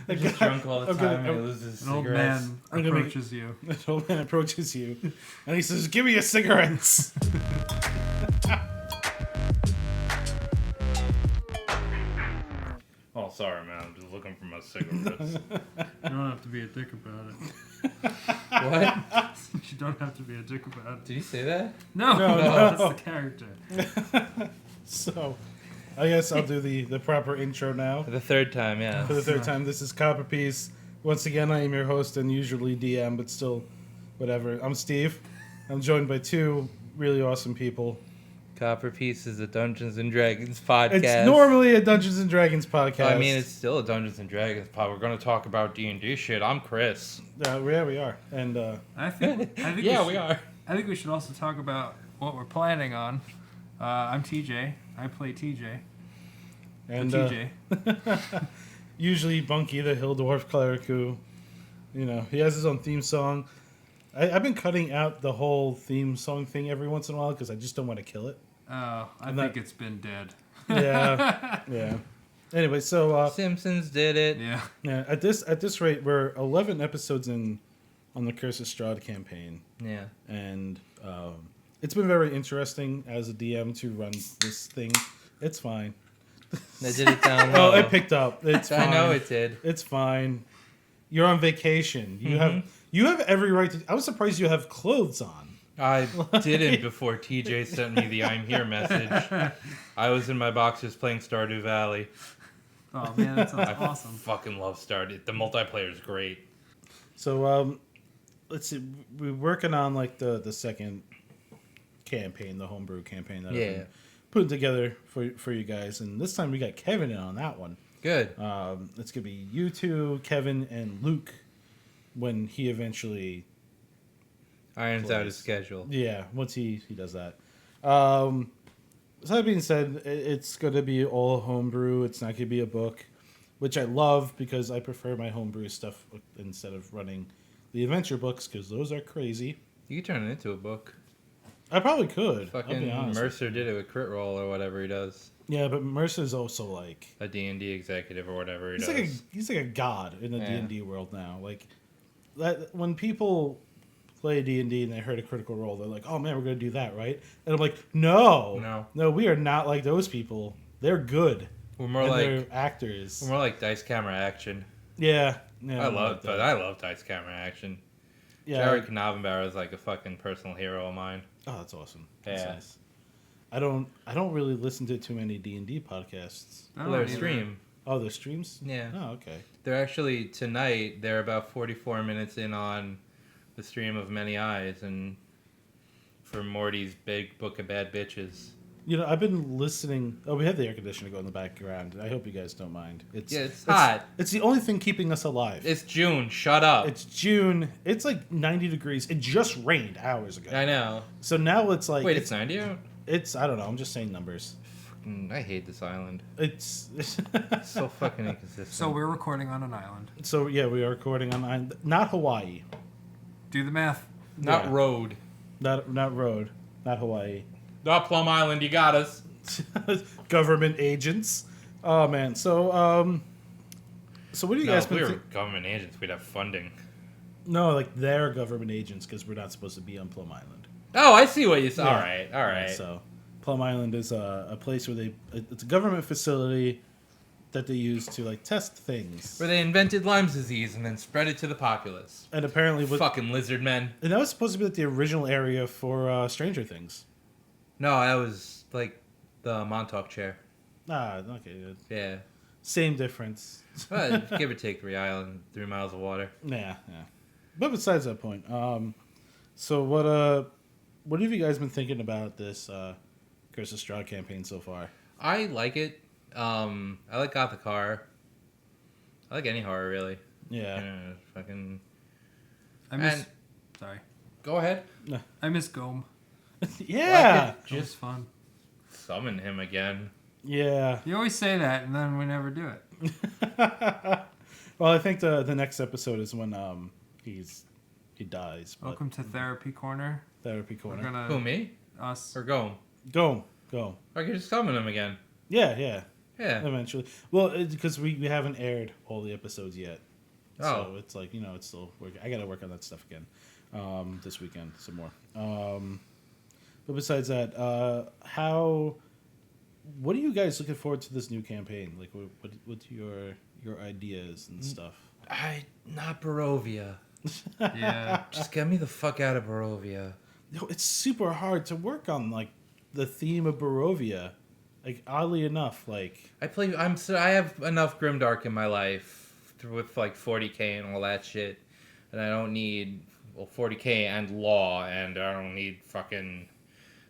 He's just drunk all the time and he loses An old cigarettes. man approaches you. An old man approaches you, and he says, "Give me your cigarettes." Oh, sorry, man. I'm just looking for my cigarettes. You don't have to be a dick about it. What? You don't have to be a dick about it. Did you say that? No, that's the character. So, I guess I'll do the proper intro now. For the third time, yeah. For the third time, this is Copper Piece. Once again, I am your host and usually DM, but still, whatever. I'm Steve. I'm joined by two really awesome people. Copper Piece is a Dungeons and Dragons podcast. It's normally a Dungeons and Dragons podcast. I mean, it's still a Dungeons and Dragons pod. We're going to talk about D&D shit. I'm Chris. Yeah, we are. And I think Yeah, we are. I think we should also talk about what we're planning on. I'm TJ. I play TJ. and TJ. usually Bunky, the Hill Dwarf cleric, who, he has his own theme song. I've been cutting out the whole theme song thing every once in a while because I just don't want to kill it. Oh, I think it's been dead. Yeah. Anyway, so Simpsons did it. Yeah. yeah, at this rate, we're 11 episodes in on the Curse of Strahd campaign. Yeah. And it's been very interesting as a DM to run this thing. It's fine. They did it down low. Oh, it picked up. It's fine. I know it did. It's fine. You're on vacation. You have every right to. I was surprised you have clothes on. I didn't before TJ sent me the I'm here message. I was in my boxers playing Stardew Valley. Oh man, that sounds I awesome. fucking love Stardew. The multiplayer is great. So let's see. We're working on like the second campaign, the homebrew campaign that I've been putting together for you guys, and this time we got Kevin in on that one. Good. It's gonna be you two, Kevin, and Luke when he eventually Irons out his schedule. Yeah, once he does that. So that being said, it's going to be all homebrew. It's not going to be a book, which I love because I prefer my homebrew stuff instead of running the adventure books because those are crazy. You can turn it into a book. I probably could. Fucking Mercer did it with Crit Roll or whatever he does. Yeah, but Mercer's also like a D&D executive or whatever he does. He's like a god in the D&D world now. Like that when people play D&D and they heard a Critical Role, they're like, "Oh man, we're gonna do that, right?" And I'm like, "No, we are not like those people. They're good. We're more like they're actors. We're more like dice camera action." Yeah. I love dice camera action. Yeah, Jared Knavenbauer is like a fucking personal hero of mine. Oh, that's awesome. Yeah. That's nice. I don't really listen to too many D&D podcasts. Well, they're stream. Oh, they're streams? Yeah. Oh, okay. They're actually tonight. They're about 44 minutes in on the stream of Many Eyes and for Morty's Big Book of Bad Bitches. I've been listening. Oh, we have the air conditioner going in the background. I hope you guys don't mind. It's hot. It's the only thing keeping us alive. It's June. Shut up. It's June. It's like 90 degrees. It just rained hours ago. I know. So now it's like... Wait, it's 90 out? I don't know. I'm just saying numbers. I hate this island. It's so fucking inconsistent. So we're recording on an island. So yeah, we are recording on island. Not Hawaii. Do the math. Not road. Not road. Not Hawaii. Not Plum Island. You got us. Government agents. Oh man. So what do you guys? If we were government agents, we'd have funding. No, like they're government agents because we're not supposed to be on Plum Island. Oh, I see what you said. Yeah. All right. So, Plum Island is a place where it's a government facility that they use to like test things. Where they invented Lyme's disease and then spread it to the populace. And apparently, fucking lizard men. And that was supposed to be like the original area for Stranger Things. No, that was like the Montauk chair. Ah, okay, good. Yeah. Same difference. Give or take 3 miles of water. Yeah. But besides that point, so what have you guys been thinking about this Curse of Strahd campaign so far? I like it. I like Gothic horror. I like any horror, really. Yeah. Fucking... Sorry. Go ahead. I miss Gome. Yeah. Just fun. Summon him again. Yeah. You always say that, and then we never do it. Well, I think the next episode is when he dies. Welcome to Therapy Corner. Therapy Corner. Who, me? Us. Or go? Go. I could just summon him again. Yeah. Yeah. eventually. Well, because we haven't aired all the episodes yet. So Oh. it's like, it's still working. I got to work on that stuff again this weekend some more. But besides that, what are you guys looking forward to this new campaign? Like, what's your ideas and stuff? Not Barovia. Yeah. Just get me the fuck out of Barovia. It's super hard to work on, like, the theme of Barovia. Like, oddly enough, like... I have enough Grimdark in my life with like 40k and all that shit, and I don't need 40k and law, and I don't need fucking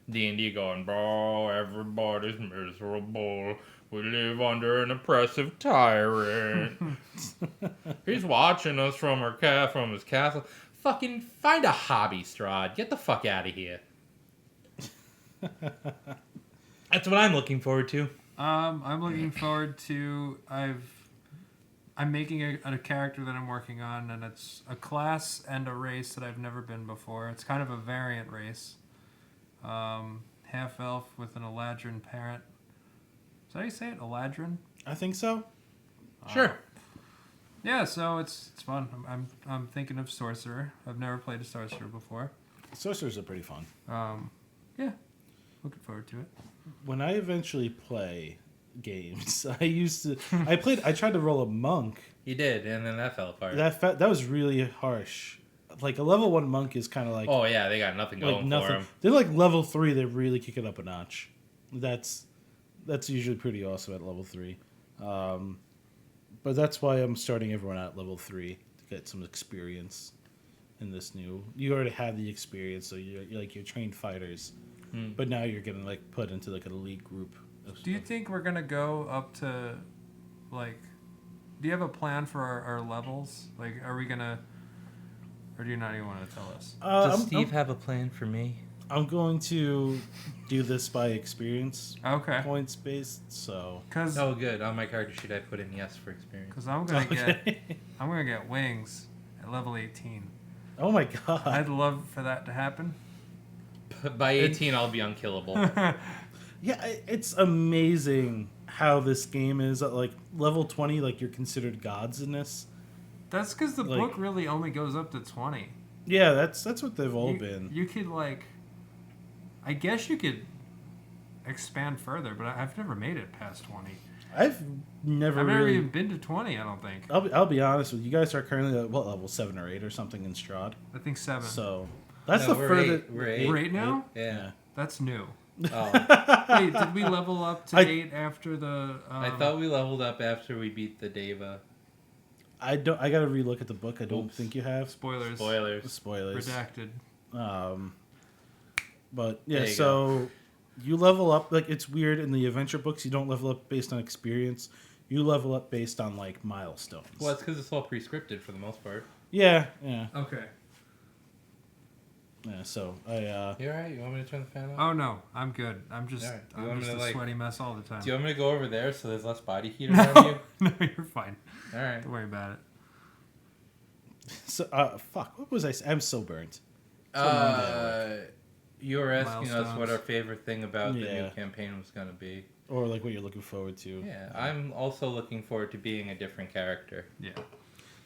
D&D going, bro, everybody's miserable. We live under an oppressive tyrant. He's watching us from his castle. Fucking find a hobby, Strahd. Get the fuck out of here. That's what I'm looking forward to. I'm looking forward to. I'm making a character that I'm working on, and it's a class and a race that I've never been before. It's kind of a variant race. Half elf with an Eladrin parent. Is that how you say it? Eladrin? I think so. Sure. Yeah, so it's fun. I'm thinking of sorcerer. I've never played a sorcerer before. Sorcerers are pretty fun. Yeah, looking forward to it. When I eventually play games, I tried to roll a monk. You did, and then that fell apart. That was really harsh. Like, a level 1 monk is kind of like... Oh, yeah, they got nothing going for them. They're like level 3, they really kick it up a notch. That's usually pretty awesome at level 3. But that's why I'm starting everyone at level 3 to get some experience in this new... You already have the experience, so you're trained fighters. But now you're getting, like, put into, like, an elite group. Do you think we're going to go up to, like... Do you have a plan for our levels? Like, are we going to... Or do you not even want to tell us? Does Steve have a plan for me? I'm going to do this by experience Okay. points based, so... Oh, good. On my character sheet, I put in yes for experience. Because I'm gonna get wings at level 18. Oh my god. I'd love for that to happen. By 18, I'll be unkillable. Yeah, it's amazing how this game is at, like, level 20, like, you're considered gods in this. That's because the Like- book really only goes up to 20. Yeah, that's what they've all been. You could, like... I guess you could expand further, but I've never made it past 20. I've never even been to 20, I don't think. I'll be honest with you. You guys are currently at, what, level 7 or 8 or something in Strahd? I think 7. So, that's No, the we're furthest... eight. We're eight. We're 8 now? Yeah. That's new. Oh. Wait, did we level up to 8 after the... I thought we leveled up after we beat the Deva. I gotta relook at the book. I don't think you have. Spoilers. Spoilers. Redacted. But yeah, There you so you level up, like, it's weird in the adventure books, you don't level up based on experience. You level up based on, like, milestones. Well, it's because it's all pre-scripted for the most part. Yeah. Okay. Yeah, so You alright? You want me to turn the fan on? Oh, no. I'm good. I'm just, Alright. You I'm want me just to, a like- sweaty mess all the time. Do you want me to go over there so there's less body heat around you? No, you're fine. Alright. Don't worry about it. So fuck, what was I saying? I'm so burnt. You were asking us Milestones. what our favorite thing about the new Yeah. campaign was going to be. Or like what you're looking forward to. Yeah, I'm also looking forward to being a different character. Yeah.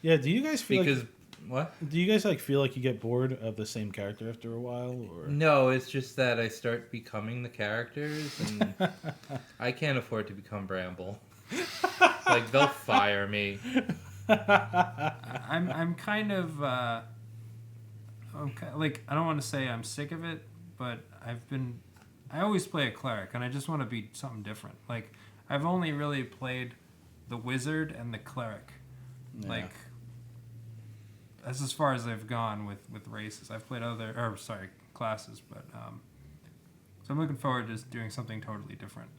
Yeah, do you guys feel Because, what? do you guys like feel like you get bored of the same character after a while, or No, it's just that I start becoming the characters, and I can't afford to become Bramble. Like, they'll fire me. I'm kind of, like, I don't want to say I'm sick of it, but I always play a cleric, and I just want to be something different. Like, I've only really played the wizard and the cleric. Yeah. Like, that's as far as I've gone with races. I've played classes, but so I'm looking forward to just doing something totally different.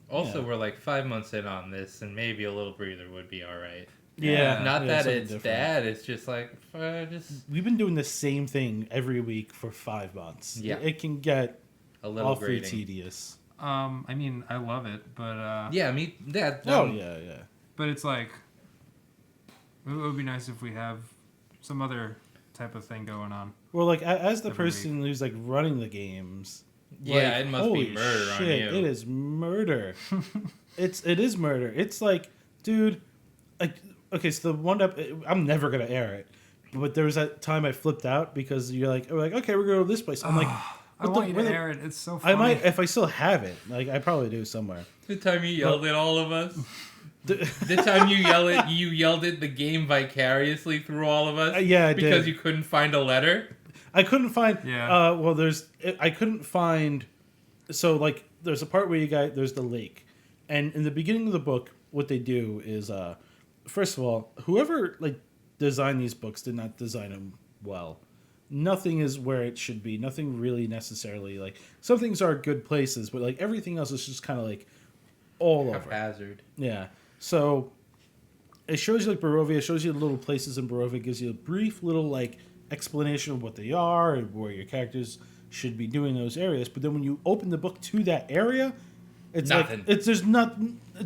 Also, Yeah. we're like 5 months in on this, and maybe a little breather would be alright. Yeah, Not that something it's different. bad, it's just like, We've been doing the same thing every week for 5 months. Yeah. It can get a little awfully grating. tedious. I mean, I love it, but Yeah, Yeah, yeah. but it's like it would be nice if we have some other type of thing going on. Well, like, as the Every person who's like running the games, Yeah, it must be holy murder shit, on you. It is murder. It is murder. It's like, dude, like, okay, so the one up, I'm never gonna air it, but there was that time I flipped out because you're like, okay, we're going to this place. I'm like, I want you to air it. It's so funny. I might if I still have it. Like, I probably do somewhere. The time you yelled at all of us. The time you yelled at the game vicariously through all of us. Yeah, I because did. you couldn't find a letter. I couldn't find. Yeah. I couldn't find. So like, there's a part where there's the lake, and in the beginning of the book, what they do is, first of all, whoever like designed these books did not design them well. Nothing is where it should be. Nothing really necessarily like. Some things are good places, but like everything else is just kind of like all over. Haphazard. Yeah. So it shows you like Barovia. It shows you little places in Barovia. It gives you a brief little like explanation of what they are and where your characters should be doing in those areas. But then when you open the book to that area, it's Nothing. like it's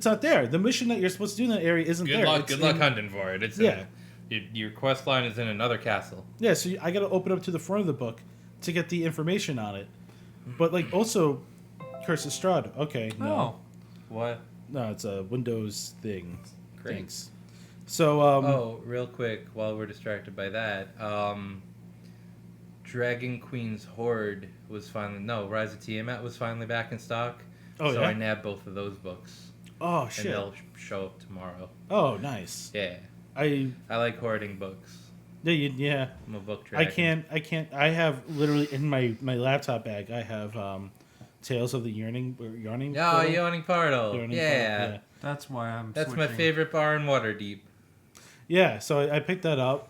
not there. The mission that you're supposed to do in that area isn't Good there. luck. It's Good luck in- hunting for it. It's Yeah. Your quest line is in another castle. Yeah, so I got to open up to the front of the book to get the information on it. But like also, Curse of Strahd. Okay, no, Oh. What? no, it's a Windows thing. Great. Thanks. So Real quick, while we're distracted by that, Dragon Queen's Horde was Rise of Tiamat was finally back in stock. Oh, so yeah? I nabbed both of those books. oh And shit. they'll show up tomorrow. Oh nice. Yeah. I like hoarding books. yeah. I'm a book dragon. I can't. I have literally in my laptop bag. I have Tales of the Yarning. Oh, Portal. Yawning Portal. Yarning Yeah. Portal, That's why I'm That's my switching. favorite bar in Waterdeep. yeah. So I picked that up,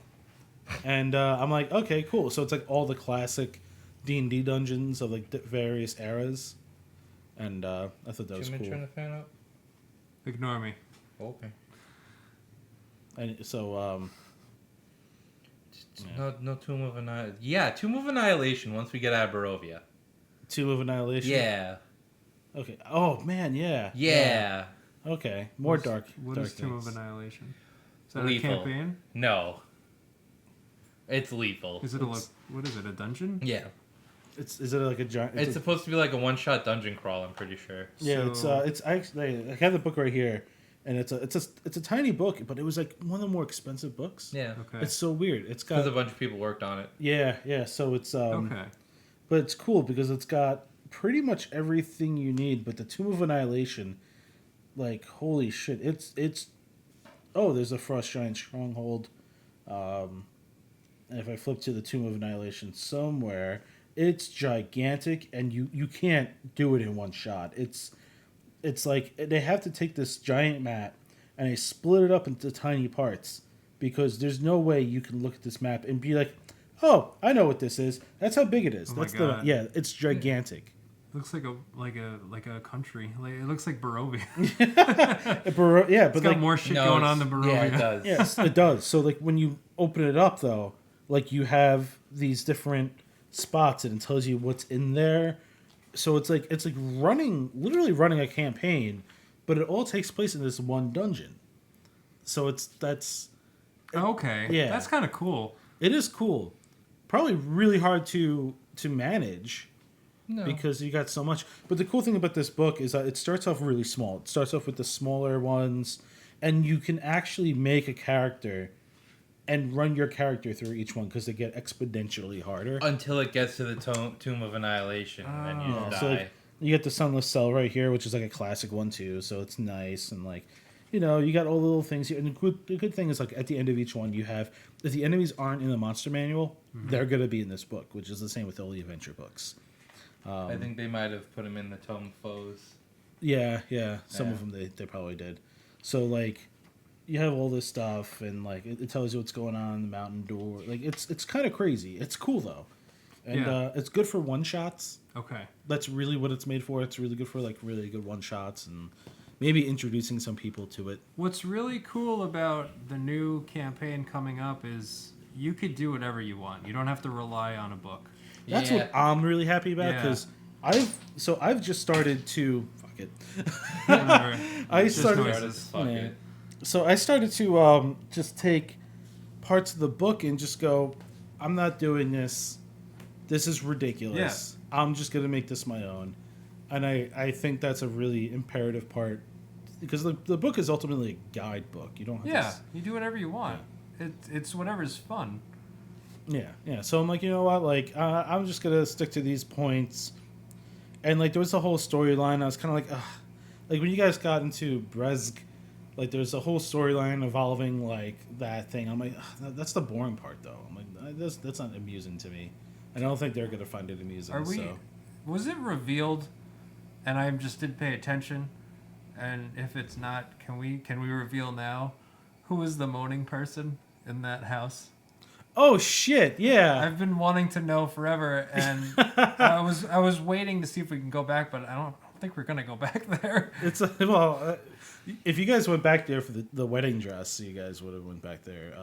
and I'm like, okay, cool. So it's like all the classic D&D dungeons of like various eras, and I thought that was Did you cool. turn the fan up? Ignore me. Okay. And so No Tomb of Annihilation. Yeah, Tomb of Annihilation once we get out of Barovia. Tomb of Annihilation. Yeah. Okay. Oh man, yeah. Yeah. Okay. More dark. What dark is Tomb of things. Annihilation? Is that Lethal. a campaign? No. It's lethal. Is it what is it? A dungeon? Yeah. Is it like a giant? It's supposed to be like a one-shot dungeon crawl, I'm pretty sure. Yeah, So- it's actually I have the book right here, and it's a tiny book, but it was like one of the more expensive books. Yeah. Okay. It's so weird. It's Because got a bunch of people worked on it. yeah. So it's Okay. but it's cool because it's got pretty much everything you need. But the Tomb of Annihilation, like holy shit, it's there's a Frost Giant Stronghold. And if I flip to the Tomb of Annihilation somewhere, it's gigantic, and you can't do it in one shot. It's like they have to take this giant map and they split it up into tiny parts because there's no way you can look at this map and be like, oh, I know what this is. That's how big it is. Oh my That's God. it's gigantic. Looks like a country. Like, it looks like Barovia. Yeah, It's but got like more shit going on than Barovia. Yeah, it does. yes, it does. So like when you open it up though, like you have these different spots and it tells you what's in there. So it's like literally running a campaign, but it all takes place in this one dungeon. So that's Okay. Yeah. That's kind of cool. it is cool. Probably really hard to manage No. because you got so much. But the cool thing about this book is that it starts off really small. It starts off with the smaller ones, and you can actually make a character and run your character through each one because they get exponentially harder. Until it gets to the Tomb of Annihilation, and then you Oh. die. So like, you get the Sunless Cell right here, which is like a classic one too. So it's nice and like, you got all the little things. And the good thing is like at the end of each one, you have if the enemies aren't in the monster manual, they're gonna be in this book, which is the same with all the adventure books. I think they might have put him in the Tome Foes. Yeah. Some Yeah. of them they probably did. So like, you have all this stuff and like it tells you what's going on in the mountain door. Like it's kind of crazy. It's cool though, and Yeah. it's good for one shots. Okay. That's really what it's made for. It's really good for like really good one shots and maybe introducing some people to it. What's really cool about the new campaign coming up is you could do whatever you want. You don't have to rely on a book. That's Yeah. what I'm really happy about Yeah. because I've just started to fuck it. Whatever. I Just started- noises. Fuck Yeah. it. So I started to just take parts of the book and just go, I'm not doing this this is ridiculous. I'm just gonna make this my own, and I think that's a really imperative part because the book is ultimately a guidebook. You don't have to. You do whatever you want. It's whatever's fun. Yeah. So I'm like, you know what? Like, I'm just gonna stick to these points, and like there was a whole storyline. I was kind of like, ugh. Like when you guys got into Brezg, like there's a whole storyline involving like that thing. I'm like, ugh, that's the boring part though. I'm like, that's not amusing to me. I don't think they're gonna find it amusing. Was it revealed, and I just didn't pay attention? And if it's not, can we reveal now? Who is the moaning person in that house? Oh shit! Yeah, I've been wanting to know forever, and I was waiting to see if we can go back, but I don't think we're gonna go back there. It's if you guys went back there for the wedding dress, you guys would have went back there.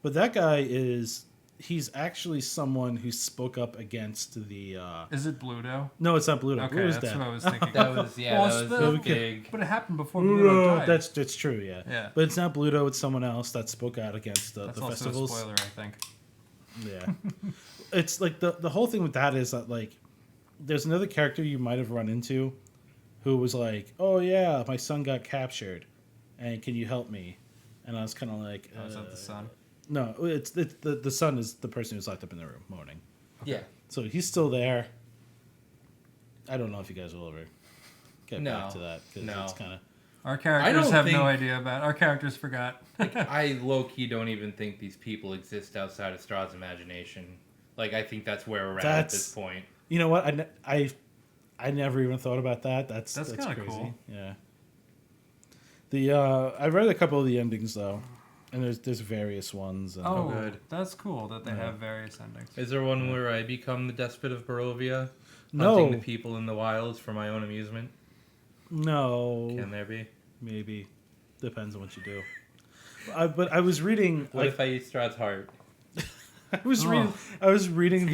But that guy he's actually someone who spoke up against the. Is it Bluto? No, it's not Bluto. Okay, Bluto's that's dead. what I was thinking. That was big. But it happened before Bluto died. That's true. Yeah. Yeah. But it's not Bluto. It's someone else that spoke out against the That's also festivals. a spoiler, I think. Yeah. It's like the whole thing with that is that like there's another character you might have run into who was like, oh yeah, my son got captured and can you help me? And I was kind of like, Is that the son? No, it's the son is the person who's locked up in the room moaning. Okay. Yeah. So he's still there. I don't know if you guys will ever get back to that because it's kind of. Our characters have no idea about it. Our characters forgot. Like, I low-key don't even think these people exist outside of Strahd's imagination. Like, I think that's where we're at this point. You know what? I never even thought about that. That's kind of crazy. cool. Yeah. I read a couple of the endings though, and there's various ones. And, good. That's cool that they have various endings. Is there one where I become the despot of Barovia, No. hunting the people in the wilds for my own amusement? No. Can there be? Maybe. Depends on what you do. But I was reading. What if I eat Strahd's heart? I was reading I was reading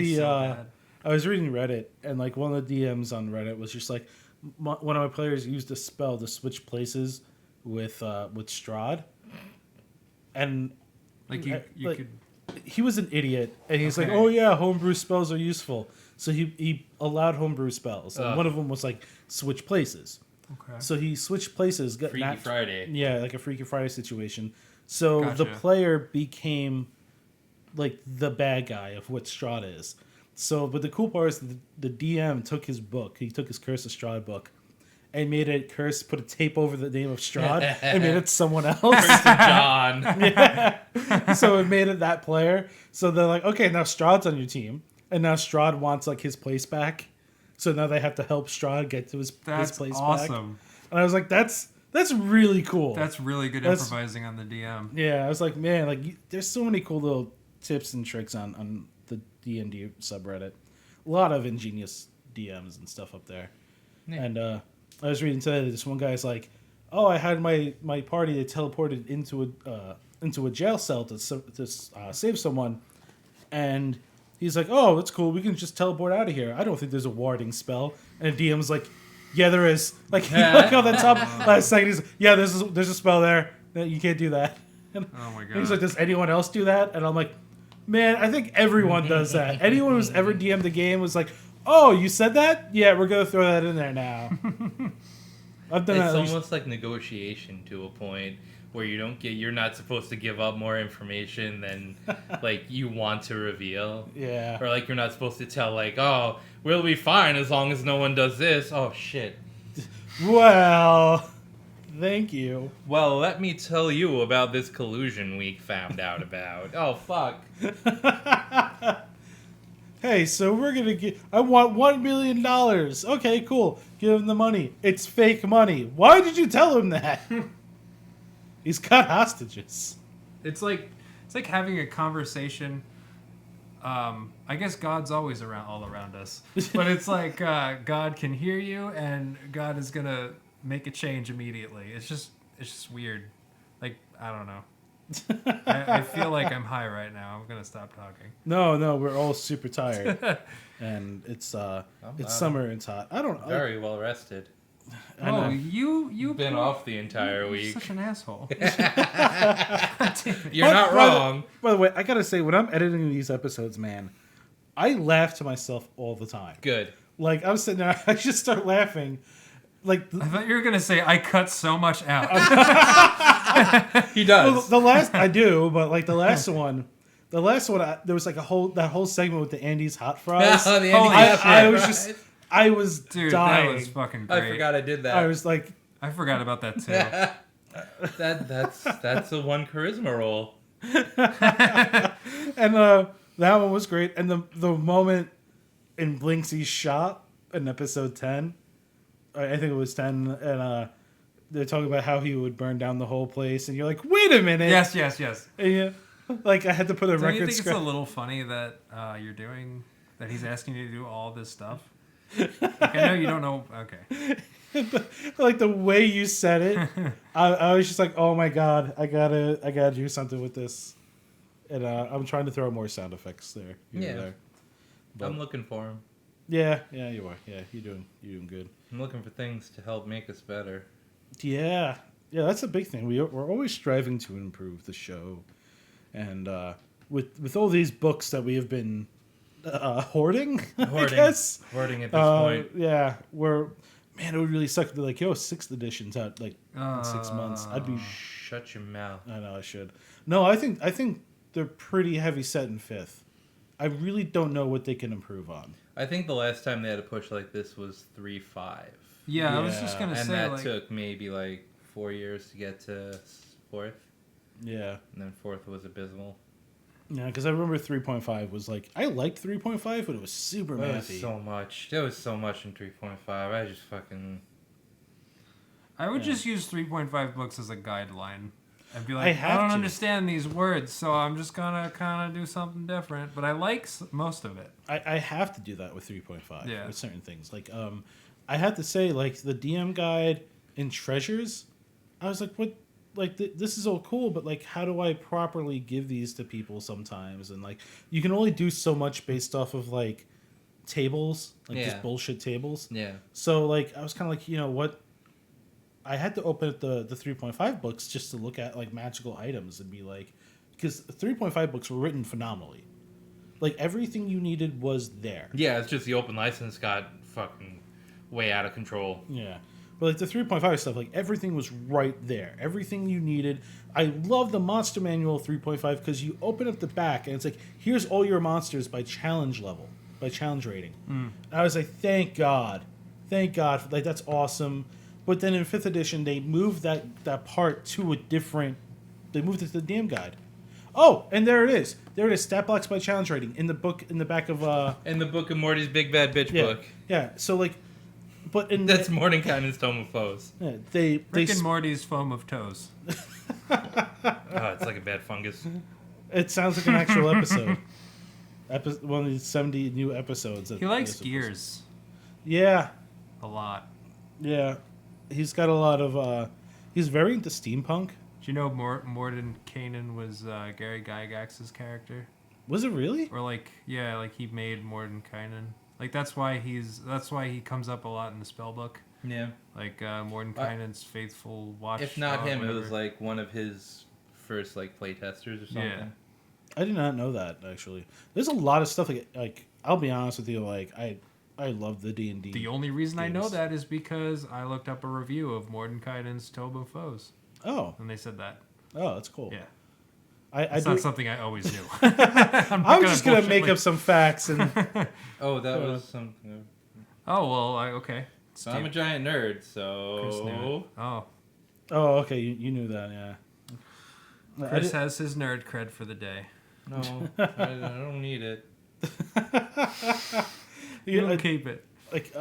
Reddit, and like one of the DMs on Reddit was just like, one of my players used a spell to switch places with Strahd, and like you could. He was an idiot, and he's like, "Oh yeah, homebrew spells are useful." So he allowed homebrew spells, and one of them was like switch places. Okay. So he switched places. Freaky Friday. Yeah, like a Freaky Friday situation. So Gotcha. the player became like the bad guy of what Strahd is. So, but the cool part is the DM took his book. He took his Curse of Strahd book and made it curse, put a tape over the name of Strahd and made it someone else. Curse of John. Yeah. So it made it that player. So they're like, okay, now Strahd's on your team. And now Strahd wants like his place back. So now they have to help Strahd get to his place back. That's awesome. And I was like, that's really cool. That's really good improvising on the DM. Yeah, I was like, man, like there's so many cool little tips and tricks on the D&D subreddit. A lot of ingenious DMs and stuff up there. Yeah. And I was reading today that this one guy's like, oh, I had my party that teleported into a jail cell to save someone, and he's like, oh, that's cool. We can just teleport out of here. I don't think there's a warding spell. And the DM's like, yeah, there is. Like, he looked on the top last second. He's like, yeah, there's a spell there. You can't do that. And oh my god. He's like, does anyone else do that? And I'm like, man, I think everyone does that. Anyone who's ever DM'd the game was like, oh, you said that? Yeah, we're gonna throw that in there now. I've done that. It's almost like negotiation to a point where you're not supposed to give up more information than like you want to reveal. Yeah. Or like you're not supposed to tell like, oh, we'll be fine as long as no one does this. Oh shit. Well, thank you. Well, let me tell you about this collusion we found out about. Oh fuck. Hey, so we're gonna get. I want $1 million. Okay, cool. Give him the money. It's fake money. Why did you tell him that? He's got hostages. It's like having a conversation. I guess God's always all around us, but it's like God can hear you, and God is gonna make a change immediately. It's just weird. Like, I don't know. I feel like I'm high right now. I'm gonna stop talking. No, we're all super tired, and it's summer and it's hot. I don't. Very well rested. Oh, you've been off the entire week. Such an asshole. You're not wrong. By the way, I gotta say, when I'm editing these episodes, man, I laugh to myself all the time. Good. Like, I'm sitting there, I just start laughing. Like, I thought you were gonna say I cut so much out. He does. well, the last I do, but like the last one, there was like that whole segment with the Andy's hot fries. Oh, the Andy Holy Cash shit. I was Dude, dying. that was fucking great. I forgot I did that. I was like, I forgot about that too. That's a one charisma roll. and that one was great. And the moment in Blinksy's shop in episode 10, I think it was 10, and they're talking about how he would burn down the whole place, and you're like, wait a minute. Yes. And you, like, I had to put a Don't you record think it's scratch. a little funny that that he's asking you to do all this stuff? Like, I know you don't know. Okay. Like the way you said it, I was just like, oh my god, I gotta do something with this. And I'm trying to throw more sound effects there. There. But, I'm looking for him. Yeah, you are. Yeah, you're doing good. I'm looking for things to help make us better. Yeah, that's a big thing. We're always striving to improve the show, and with all these books that we have been hoarding, I guess. Hoarding at this point. Yeah, man, it would really suck to be like, yo, 6th edition's out like in 6 months. I'd be. Shut your mouth. I know I should. No, I think they're pretty heavy set in 5th. I really don't know what they can improve on. I think the last time they had a push like this was 3.5. Yeah, I was just gonna And say that like took maybe like 4 years to get to 4th. Yeah. And then 4th was abysmal. Yeah, because I remember 3.5 was like, I liked 3.5, but it was super There was mathy. so much. There was so much in 3.5. I just fucking... I would just use 3.5 books as a guideline. And be like, I I have don't to. understand these words, so I'm just gonna kind of do something different. But I like most of it. I have to do that with 3.5 Yeah. with certain things. Like, I have to say, like, the DM guide in Treasures, I was like, what? Like, this is all cool, but, like, how do I properly give these to people sometimes? And, like, you can only do so much based off of, like, tables, like, just bullshit tables. Yeah. So, like, I was kind of like, you know what? I had to open up the 3.5 books just to look at, like, magical items and be like... Because 3.5 books were written phenomenally. Like, everything you needed was there. Yeah, it's just the open license got fucking way out of control. Yeah. But, like, the 3.5 stuff, like, everything was right there. Everything you needed. I love the Monster Manual 3.5 because you open up the back and it's like, here's all your monsters by challenge level, by challenge rating. And I was like, thank God. Thank God. Like, that's awesome. But then in 5th edition, they moved that part to a different... They moved it to the DM guide. Oh, and there it is. There it is. Stat blocks by challenge rating in the book, in the back of... In the Book of Morty's Big Bad Bitch book. Yeah, so, like... But in That's Mordenkainen's Tome of Foes. Yeah, they Rick and Morty's foam of toes. Oh, it's like a bad fungus. It sounds like an actual episode. One of these 70 new episodes. He likes gears Yeah, a lot. yeah. He's got a lot of... he's very into steampunk. Do you know Mordenkainen was Gary Gygax's character? Was it really? Or like, yeah, like he made Mordenkainen. Like that's why he comes up a lot in the spell book. Yeah. Like Mordenkainen's faithful watch. If not him, whatever. it was like one of his first like playtesters or something. Yeah. I did not know that, actually. There's a lot of stuff, like I'll be honest with you, like, I love the D&D. The only reason I know games. that is because I looked up a review of Mordenkainen's Tome of Foes, Oh, and they said that. that's cool. Yeah. I It's do, not something I always knew. I was just going to make up some facts. And Oh, that was something. Oh, well, okay. So I'm a giant nerd, Chris knew so... it. Oh, oh, okay, you knew that, yeah. Chris has his nerd cred for the day. No, I don't need it. You keep it. Like,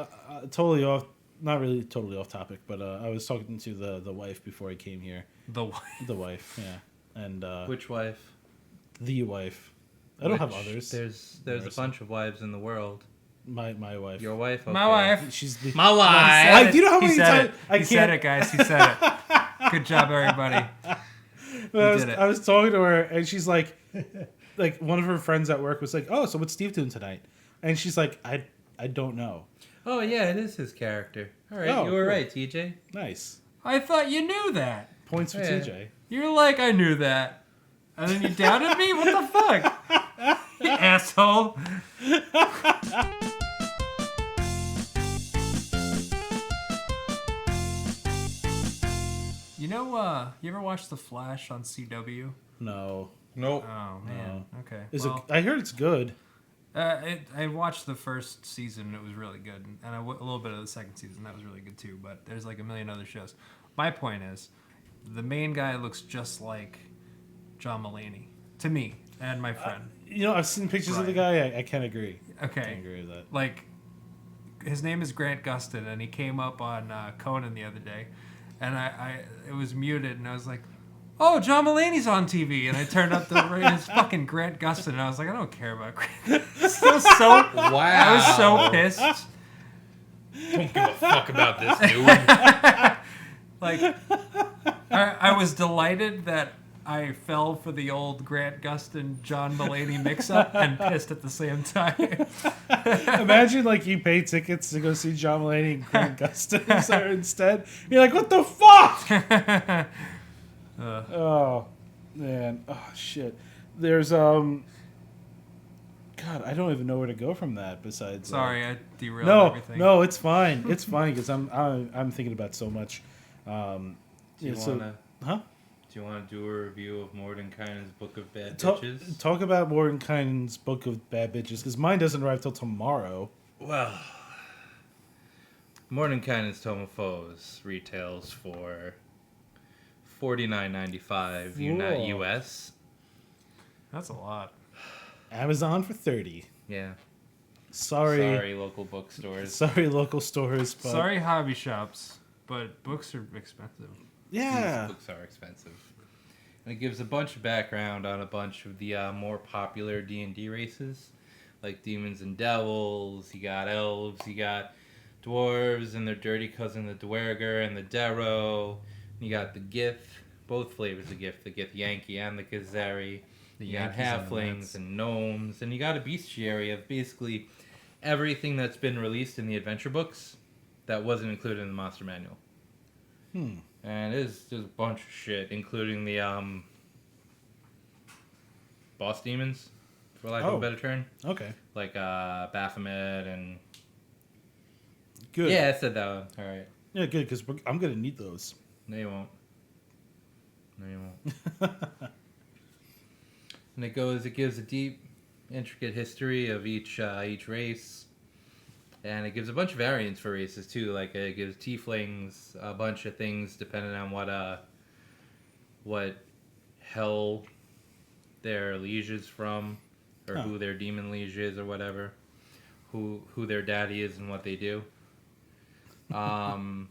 totally off, not really totally off topic, but I was talking to the wife before I came here. The wife. The wife, yeah. And Which wife? the wife. I don't have others. There's a Marissa. bunch of wives in the world. My wife. Your wife? Okay. My wife. She's the... My wife! I, do you know how He many said times... it. He said it, guys. He said it. Good job, everybody. Did it. I was talking to her, and she's like one of her friends at work was like, "Oh, so what's Steve doing tonight?" And she's like, "I don't know." Oh, yeah, it is his character. All right, Oh, you were cool. right, TJ. Nice I thought you knew that. points for Yeah. TJ. You're like, I knew that. And then you doubted me? What the fuck? Asshole. You ever watch The Flash on CW? No. Nope. Oh man. Okay. Is Well, it? I heard it's good. I watched the first season. It was really good, and a little bit of the second season. That was really good too. But there's like a million other shows. My point is, the main guy looks just like John Mulaney to me and my friend. I've seen pictures of the guy. I can't agree. Okay. Can't agree with that. Like, his name is Grant Gustin, and he came up on Conan the other day, and it was muted, and I was like, "Oh, John Mulaney's on TV," and I turned up it's fucking Grant Gustin, and I was like, "I don't care about Grant." Wow. I was so pissed. Don't give a fuck about this dude. Like, I was delighted that I fell for the old Grant Gustin John Mulaney mix-up and pissed at the same time. Imagine like you pay tickets to go see John Mulaney and Grant Gustin instead. You're like, what the fuck? Oh man. Oh shit. There's God, I don't even know where to go from that. Besides, Sorry, I derailed everything. No, it's fine. It's fine because I'm thinking about so much. Do you want to do a review of Mordenkainen's Book of Bad Bitches? Talk about Mordenkainen's Book of Bad Bitches because mine doesn't arrive till tomorrow. Well, Mordenkainen's Tome of Foes retails for $49.95 US. That's a lot. Amazon for $30. Yeah. Sorry, local bookstores. Sorry, local stores. But Sorry, hobby shops, but books are expensive. yeah, These books are expensive. And it gives a bunch of background on a bunch of the more popular D&D races, like demons and devils. You got elves, you got dwarves and their dirty cousin, the Dwerger and the Darrow. You got the Gith, both flavors of Gith, the Gith Yankee and the Githzari. You got halflings and gnomes, and you got a bestiary of basically everything that's been released in the adventure books that wasn't included in the monster manual. And there's a bunch of shit, including the boss demons, for lack of a better term. Okay. Like Baphomet and... Good. Yeah, I said that one. All right. Yeah, good, because I'm going to need those. No, you won't. And it gives a deep, intricate history of each race. And it gives a bunch of variants for races, too. Like, it gives tieflings a bunch of things depending on what hell their liege is from, or who their demon liege is, or whatever. Who their daddy is and what they do. You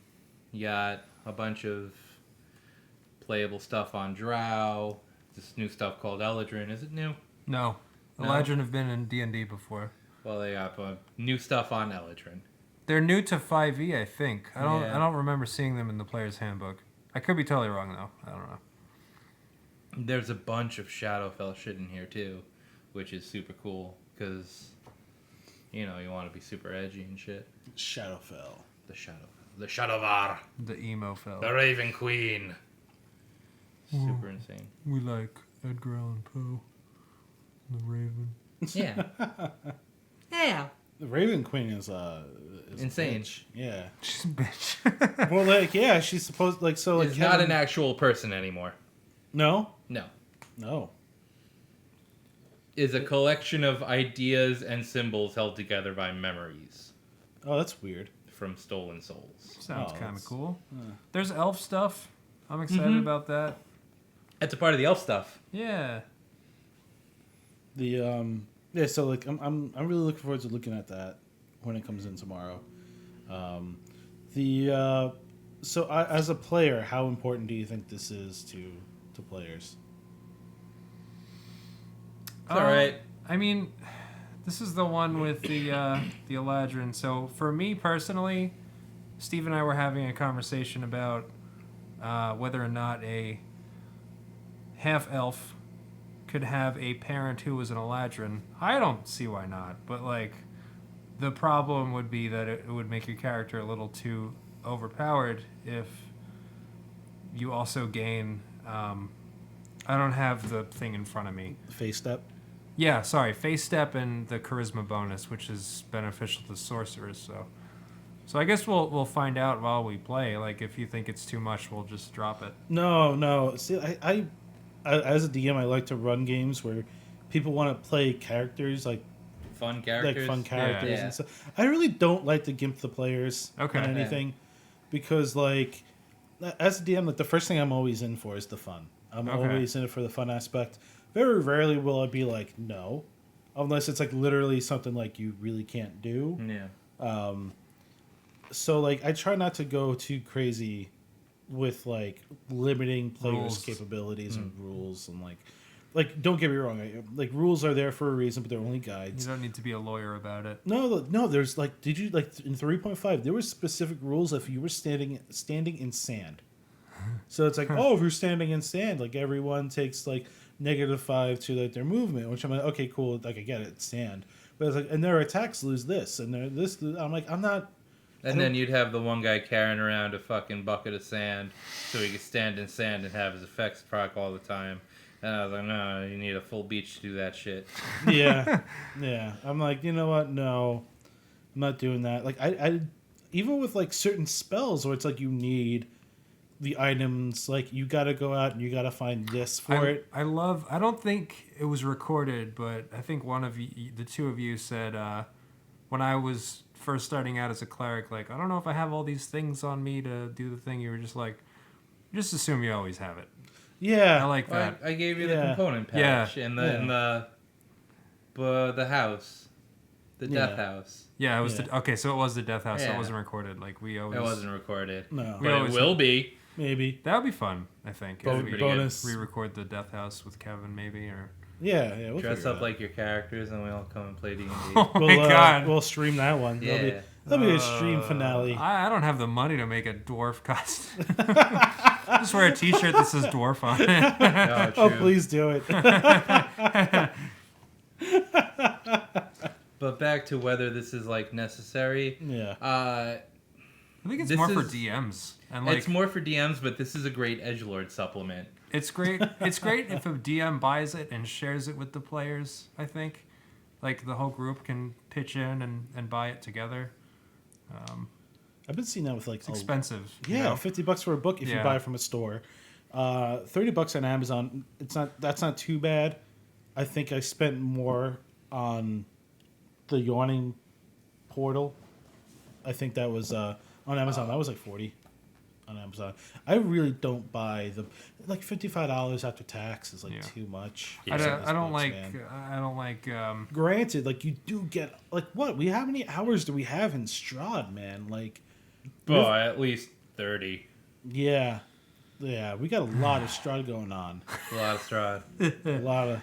got a bunch of playable stuff on Drow. This new stuff called Eladrin. Is it new? No. Eladrin have been in D&D before. Well, they got new stuff on Eladrin. They're new to 5e, I think. I Yeah. don't remember seeing them in the player's handbook. I could be totally wrong though. I don't know. There's a bunch of Shadowfell shit in here too, which is super cool because you want to be super edgy and shit. Shadowfell. The Shadowvar, The emo fell. the Raven Queen. Super insane. We like Edgar Allan Poe. The Raven. Yeah. Yeah. The Raven Queen is Insane. A bitch. Yeah. She's a bitch. Well, like, yeah, she's supposed so like. It's not an actual person anymore. No. No. Is a collection of ideas and symbols held together by memories Oh, that's weird. from stolen souls. Sounds Oh, kind of that's- cool. There's elf stuff. I'm excited about that. That's a part of the elf stuff. Yeah. Yeah, so like I'm really looking forward to looking at that when it comes in tomorrow. As a player, how important do you think this is to players? It's all right. I mean, this is the one with the Eladrin. So for me personally, Steve and I were having a conversation about whether or not a half elf could have a parent who was an Eladrin. I don't see why not, but like the problem would be that it would make your character a little too overpowered if you also gain I don't have the thing in front of me. Face step. Yeah, sorry, face step and the charisma bonus, which is beneficial to sorcerers. So I guess we'll find out while we play. Like if you think it's too much, we'll just drop it. No. See, I as a DM, I like to run games where people want to play characters Fun characters. fun characters Yeah. and stuff. I really don't like to gimp the players Okay. on anything because like as a DM, like the first thing I'm always in for is the fun. I'm Okay. always in it for the fun aspect. Very rarely will I be like no, unless it's like literally something like you really can't do. Yeah. So like I try not to go too crazy with like limiting players' Rules. capabilities and rules and like don't get me wrong, like rules are there for a reason, but they're only You guides. don't need to be a lawyer about it. No, there's like did you like in 3.5 there were specific rules if you were standing in sand. So it's like, oh, if you're standing in sand, like everyone takes like -5 to like their movement, which I'm like, okay, cool, like I get it, it's sand. But it's like and their attacks lose this and their this I'm like, I'm not And then you'd have the one guy carrying around a fucking bucket of sand so he could stand in sand and have his effects proc all the time. And I was like, no, you need a full beach to do that shit. yeah. I'm like, you know what? No, I'm not doing that. Like, I even with like certain spells where it's like you need the items, like you got to go out and you got to find this for it. I don't think it was recorded, but I think one of you, the two of you said, when I was first starting out as a cleric, like, I don't know if I have all these things on me to do the thing. You were just like, just assume you always have it. Yeah, I like Well, that. I gave you the Yeah. component patch in the house, the death house. Yeah, it was Yeah. okay. So it was the death house. So Yeah. it wasn't recorded. Like we always. It wasn't recorded, no, We but it always- will be. maybe. That would be fun. I think. Bo- If we pretty bonus. re-record the death house with Kevin, maybe or. Yeah, we'll Dress figure it up out. like your characters, and we all come and play D&D. Oh my god. We'll stream that one. Yeah. That'll be a stream finale. I don't have the money to make a dwarf costume. Just wear a T-shirt that says dwarf on it. No, Oh, true. please do it. But back to whether this is like necessary. Yeah. I think it's This more for is- DMs and like It's more for DMs, but this is a great edgelord supplement. it's great. It's great if a DM buys it and shares it with the players. I think, like the whole group can pitch in and buy it together. I've been seeing that with like It's expensive. you Yeah, know? $50 for a book if you Yeah. buy it from a store. $30 on Amazon. That's not too bad. I think I spent more on the Yawning Portal. I think that was on Amazon. That was like 40 on Amazon. I really don't buy the like $55 after tax is like Yeah. too much. I for don't, those I don't books, like. man. I don't like. Granted, like you do get like what we how many hours do we have in Strahd, man? Like, Well, at least 30. yeah, we got a lot of Strahd going on. A lot of Strahd. A lot of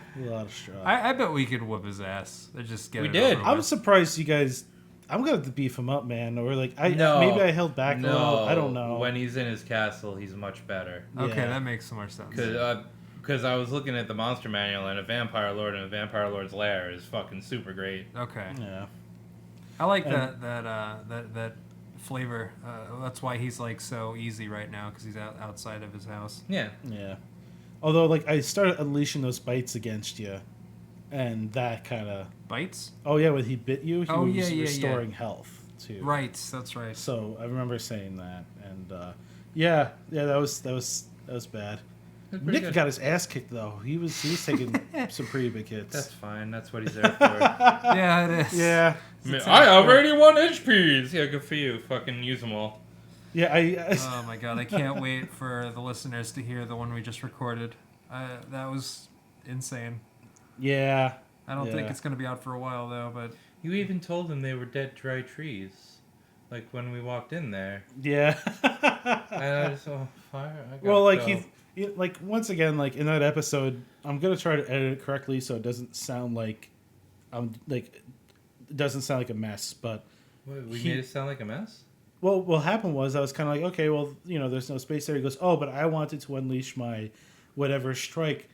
Strahd. I bet we could whoop his ass. Just get We it did. over I'm with. surprised you guys. I'm gonna have to beef him up, man. Or like No. maybe I held back a No, little. I don't know. When he's in his castle, he's much better. Okay, Yeah. that makes more sense. Because I was looking at the monster manual, and a vampire lord in a vampire lord's lair is fucking super great. Okay, Yeah. I like And- that flavor. That's why he's like so easy right now because he's outside of his house. Yeah. Yeah. Although like I started unleashing those bites against you, and that kind of. Bites? Oh yeah, when he bit you, he Oh, was yeah, restoring health too. Right, that's right. So I remember saying that, and yeah, that was bad. That's pretty Nick good. got his ass kicked though. He was taking some pretty big hits. That's fine. That's what he's there for. Yeah, it is. Yeah. I have 81 HPs. Yeah, good for you. Fucking use them all. Yeah, Oh my god, I can't wait for the listeners to hear the one we just recorded. That was insane. yeah. I don't think Yeah. it's going to be out for a while though, but You even told them they were dead, dry trees. Like when we walked in there. Yeah. And I just, fire. I gotta Well, like go. like once again, like in that episode, I'm gonna try to edit it correctly so it doesn't sound like it doesn't sound like a mess. But What, we he- made it sound like a mess? well, what happened was I was kind of like, okay, well, there's no space there. He goes, oh, but I wanted to unleash my whatever strike.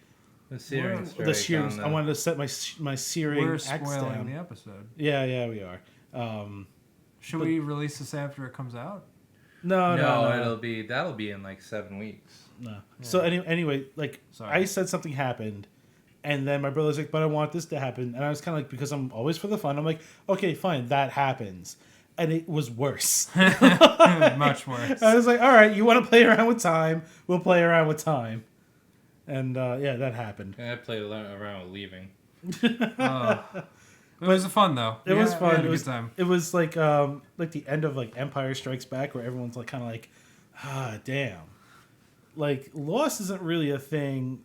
The searing strike. The shearing. on I wanted to set my searing we're axe spoiling down. the episode. Yeah, we are. Should we release this after it comes out? No. That'll be in like 7 weeks. No. So anyway, like Sorry. I said something happened, And then my brother's like, but I want this to happen. And I was kind of like, because I'm always for the fun, I'm like, okay, fine, that happens. And it was worse. Much worse. I was like, all right, you want to play around with time? We'll play around with time. And yeah, that happened. I played around with leaving. It was fun though. It was We fun. had a It was good time. It was like the end of like Empire Strikes Back, where everyone's like kind of like, damn. Like Lost isn't really a thing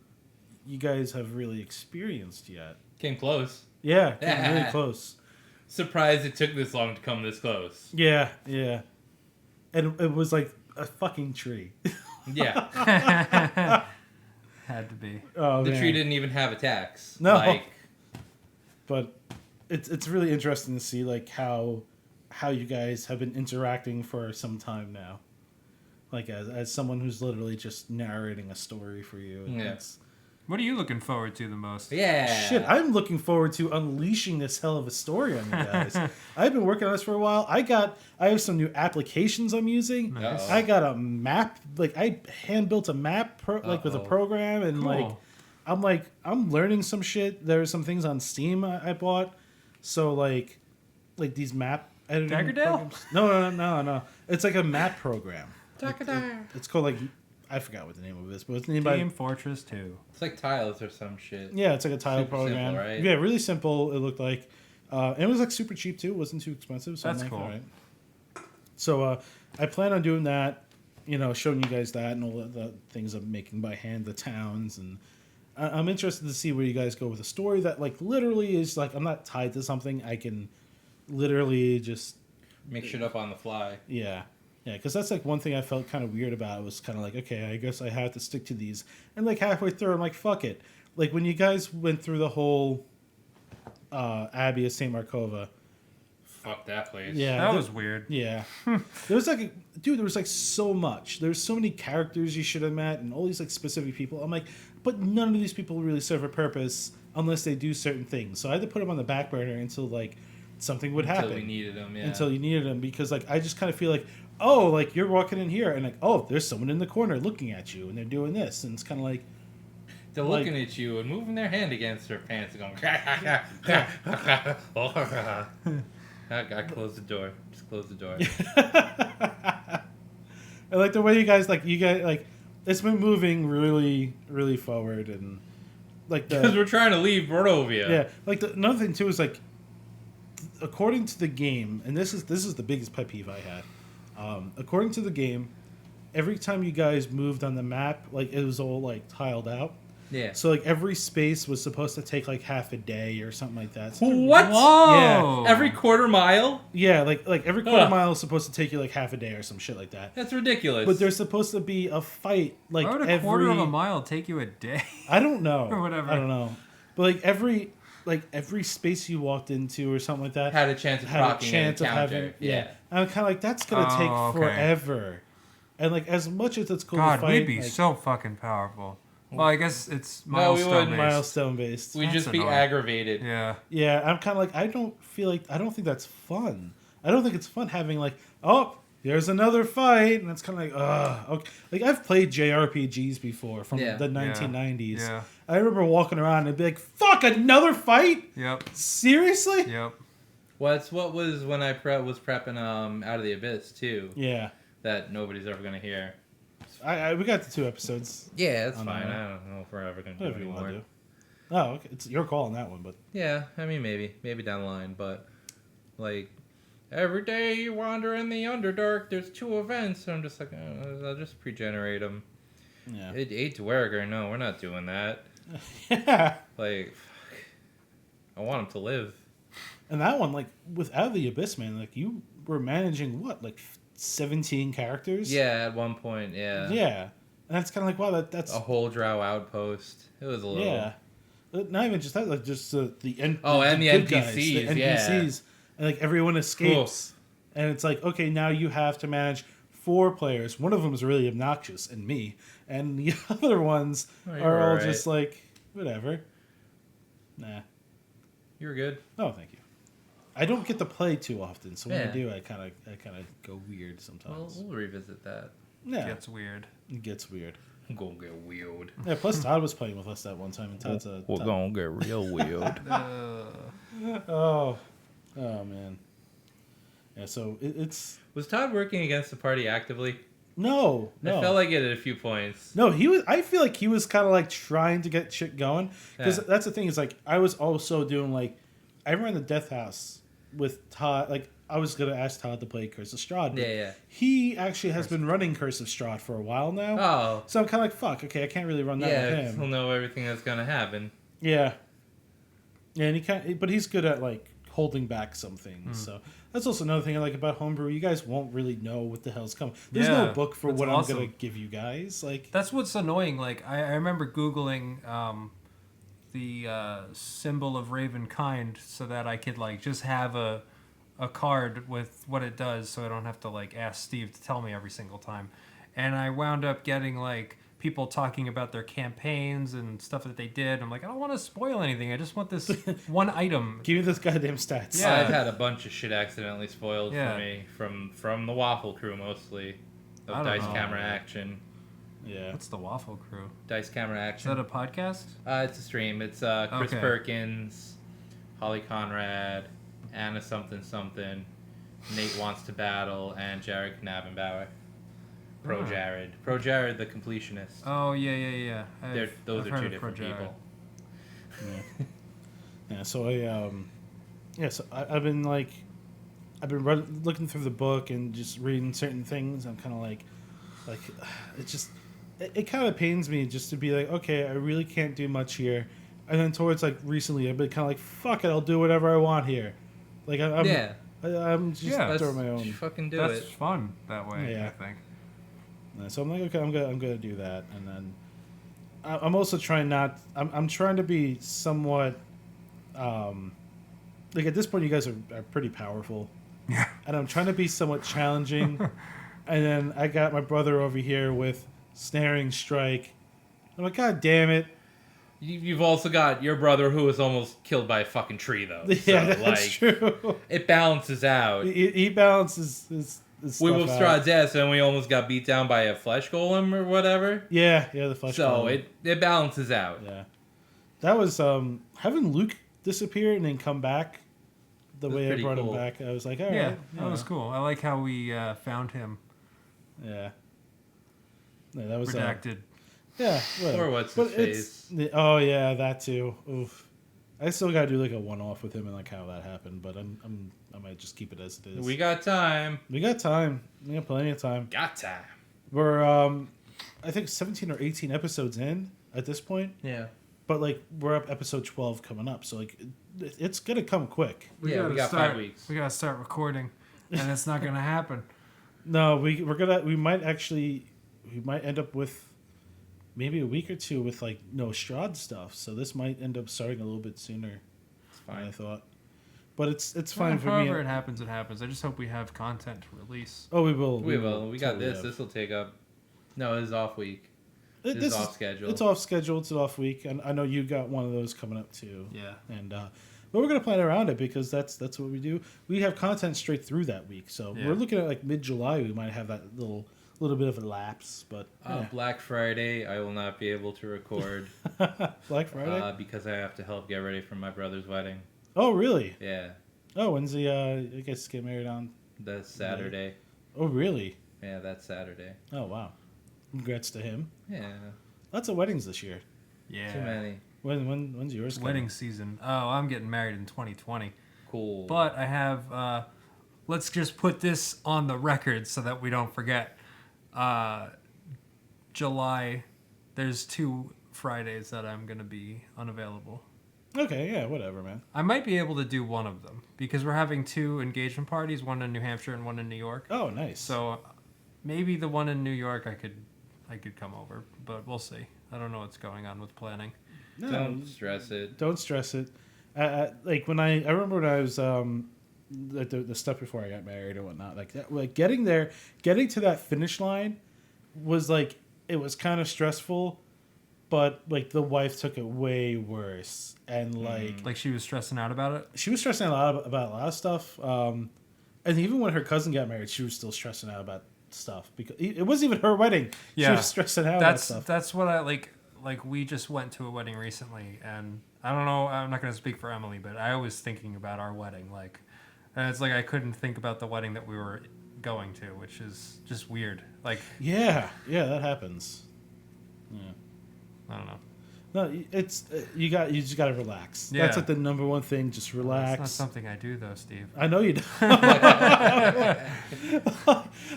you guys have really experienced yet. Came close. Yeah, came really close. Surprised it took this long to come this close. Yeah, yeah. And it was like a fucking tree. Yeah. Had to be. Oh, The man. tree didn't even have attacks. No. Like, But it's really interesting to see like how you guys have been interacting for some time now. Like as someone who's literally just narrating a story for you. And Yeah. it's- What are you looking forward to the most? yeah. Shit, I'm looking forward to unleashing this hell of a story on you guys. I've been working on this for a while. I have some new applications I'm using. Nice. I got a map, like I hand built a map with a Uh-oh. program, and Cool. I'm learning some shit. There's some things on Steam I bought. So like these map editing Daggerdale? programs. No. It's like a map program. It's called like I forgot what the name of it is, but it's named by Team Fortress 2. It's like tiles or some shit. yeah, it's like a tile Super program. simple, right? Yeah, really simple. It looked like, and it was like super cheap too. It wasn't too expensive. So That's I'm like, cool. all right. So I plan on doing that. Showing you guys that and all the things I'm making by hand, the towns, and I'm interested to see where you guys go with a story that like literally is like I'm not tied to something. I can literally just Make shit up on the fly. yeah. Yeah, because that's like one thing I felt kind of weird about. It was kind of like, okay, I guess I have to stick to these. And like halfway through, I'm like, fuck it. Like when you guys went through the whole Abbey of St. Markova. Fuck that place. Yeah. That was weird. Yeah. There was like, there was like so much. There's so many characters you should have met and all these like specific people. I'm like, but none of these people really serve a purpose unless they do certain things. So I had to put them on the back burner until like something would happen. Until we needed them, yeah. Until you needed them, because like I just kind of feel like, oh, like you're walking in here and like, oh, there's someone in the corner looking at you and they're doing this, and it's kind of like, They're like- looking at you and moving their hand against their pants and going. I closed the door. Just close the door. and like the way you guys like it's been moving really really forward, and like Because the we're trying to leave Bordovia. yeah, like another thing too is like according to the game, and this is the biggest pet peeve I had. According to the game, every time you guys moved on the map, like it was all like tiled out. Yeah. So like every space was supposed to take like half a day or something like that. So What? Whoa! Every quarter mile? yeah, like every quarter Ugh. mile is supposed to take you like half a day or some shit like that. That's ridiculous. But there's supposed to be a fight like Why would a every quarter of a mile take you a day? I don't know. Or whatever. I don't know. But like every space you walked into or something like that had a chance of had a rocking chance an of encounter. having yeah. And I'm kind of like that's gonna Oh, take okay. forever. And like as much as it's cool God, to fight, we'd be like, so fucking powerful. Well, I guess it's No, we milestone wouldn't. based. milestone based. We'd That's just be annoying. aggravated. Yeah. Yeah, I'm kind of like I don't think that's fun. I don't think it's fun having like oh there's another fight and it's kind of like okay. Like I've played JRPGs before from Yeah. the 1990s. Yeah. I remember walking around and be like fuck another fight. Yep. Seriously? Yep. What was when I was prepping Out of the Abyss too. Yeah. That nobody's ever gonna hear. We got the 2 episodes. Yeah, that's Oh, fine. no. I don't know if we're ever gonna do Whatever you anymore. want to do. Oh, okay. It's your call on that one, but Yeah, I mean maybe down the line, but like every day you wander in the Underdark, there's 2 events, and I'm just like I'll just pre-generate them. yeah. 8 Dwerger, no, we're not doing that. Yeah. Like, fuck. I want him to live. And that one, like, without the Abyss, man, like, you were managing what, like, 17 characters? Yeah, at one point, yeah. Yeah. And that's kind of like, wow, that's... A whole drow outpost. It was a little. Yeah. Not even just that, like, just the Oh, and the good guys, NPCs, the yeah. NPCs. And, like, everyone escapes. And it's like, okay, now you have to manage 4 players. One of them is really obnoxious, and me. And the other ones Oh, you are were all alright. just like, whatever. Nah. You were good. Oh, thank you. I don't get to play too often, so when I Yeah. do, I kind of go weird Well, sometimes. we'll revisit that. Yeah, Gets weird. it gets weird. I'm gonna get weird. Yeah, plus Todd was playing with us that one time, and Todd's a... We're gonna get real weird. Oh, man. Yeah, so it's... Was Todd working against the party actively? No. I felt like it at a few points. No, he was. I feel like he was kind of like trying to get shit going, because Yeah. that's the thing is like I was also doing like I ran the Death House with Todd. Like I was gonna ask Todd to play Curse of Strahd. But Yeah. He actually has been running Curse of Strahd for a while now. Oh. So I'm kind of like, fuck. Okay, I can't really run that Yeah, with he'll him. know everything that's gonna happen. Yeah. Yeah, and he can't. But he's good at like holding back some things. So that's also another thing I like about homebrew. You guys won't really know what the hell's coming. There's no book for that's what awesome. I'm gonna give you guys. Like That's what's annoying. Like I remember Googling the symbol of Ravenkind so that I could like just have a card with what it does, so I don't have to like ask Steve to tell me every single time. And I wound up getting like people talking about their campaigns and stuff that they did. I'm like, I don't want to spoil anything. I just want this one item. give me those goddamn stats. Yeah. I've had a bunch of shit accidentally spoiled Yeah. for me from the Waffle Crew mostly. I Of don't Dice know. Camera Action. Yeah. What's the Waffle Crew? Dice Camera Is Action. that a podcast? It's a stream. It's Chris Okay. Perkins, Holly Conrad, Anna something something, Nate Wants to Battle, and Jared Knabenbauer. Pro Oh. Jared. Pro Jared the completionist. Oh yeah. Those I've are heard two of different Pro Jared. people. Yeah, so I've been like, looking through the book and just reading certain things. I'm kind of like, it kind of pains me just to be like, okay, I really can't do much here. And then towards like recently, I've been kind of like, fuck it, I'll do whatever I want here. Like I'm just Yeah, throwing my own. Fucking do That's it. fun that way. Yeah. I think. So I'm like, okay, I'm gonna do that, and then I'm also trying not. I'm trying to be somewhat. Like at this point, you guys are pretty powerful. Yeah. And I'm trying to be somewhat challenging, and then I got my brother over here with snaring strike. I'm like, God damn it! You've also got your brother who was almost killed by a fucking tree, though. Yeah, So, that's like, true. it balances out. He balances his We stuff will out. Strahd's ass, and we almost got beat down by a flesh golem or whatever. Yeah, the flesh. So golem. it balances out. Yeah, that was having Luke disappear and then come back. The That's way I pretty brought cool. him back, I was like, all right, Yeah, that was cool. I like how we found him Yeah. Yeah, that was redacted. yeah. Whatever. Or what's But his face. oh yeah, that too. Oof. I still gotta do like a one-off with him and like how that happened, but I might just keep it as it is. We got time. We got time. We got plenty of time. Got time. We're I think 17 or 18 episodes in at this point, Yeah. but like we're up episode 12 coming up, so like it's gonna come quick. We got start, 5 weeks. We gotta start recording, and it's not gonna happen. No, we might end up with maybe a week or two with like no Strahd stuff, so this might end up starting a little bit sooner It's than I fine. thought. But it's fine for me. However it happens, it happens. I just hope we have content to release. Oh, we will. We will. We got totally this. have. This will take up. No, this is off week. This is off schedule. It's off schedule. It's an off week, and I know you got one of those coming up too. Yeah. And but we're gonna plan around it because that's what we do. We have content straight through that week, so Yeah. we're looking at like mid-July. We might have that little bit of a lapse, but Black Friday, I will not be able to record Black Friday. because I have to help get ready for my brother's wedding. Oh, really? Yeah, Oh, when's the I guess get married on? that's Saturday. Oh, really? Yeah, that's Saturday. Oh, wow. Congrats to him. Yeah, Lots of weddings this year. Yeah. too many. When's yours? It's coming? wedding season. Oh, I'm getting married in 2020. Cool. But I have. Let's just put this on the record so that we don't forget. July. There's 2 Fridays that I'm gonna be unavailable. Okay, yeah, whatever, man. I might be able to do one of them because we're having 2 engagement parties, one in New Hampshire and one in New York. Oh, nice. So maybe the one in New York I could come over, but we'll see. I don't know what's going on with planning. No, Don't stress it. Don't stress it. Like when I remember when I was like the stuff before I got married and whatnot, like that, like getting to that finish line was like it was kind of stressful, but like the wife took it way worse, and like Like she was stressing out about it. she was stressing a lot about a lot of stuff. And even when her cousin got married, she was still stressing out about stuff because it wasn't even her wedding. Yeah. She was stressing out about stuff. That's what I like. Like we just went to a wedding recently, and I don't know. I'm not going to speak for Emily, but I was thinking about our wedding. Like, and it's like I couldn't think about the wedding that we were going to, which is just weird. Like, Yeah, that happens. Yeah. I don't know. No, it's you just gotta relax. Yeah. That's like the number one thing. Just relax. That's not something I do though, Steve. I know you don't.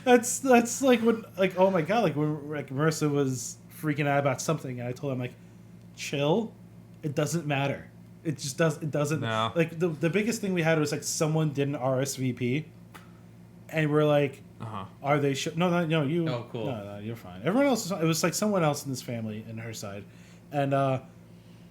that's like when oh my god, like when Marissa was freaking out about something and I told him like, chill, it doesn't matter. It just doesn't No. like the biggest thing we had was like someone did an RSVP and we're like, are they no you Oh, cool. no, you're fine. Everyone else it was like someone else in this family and her side. And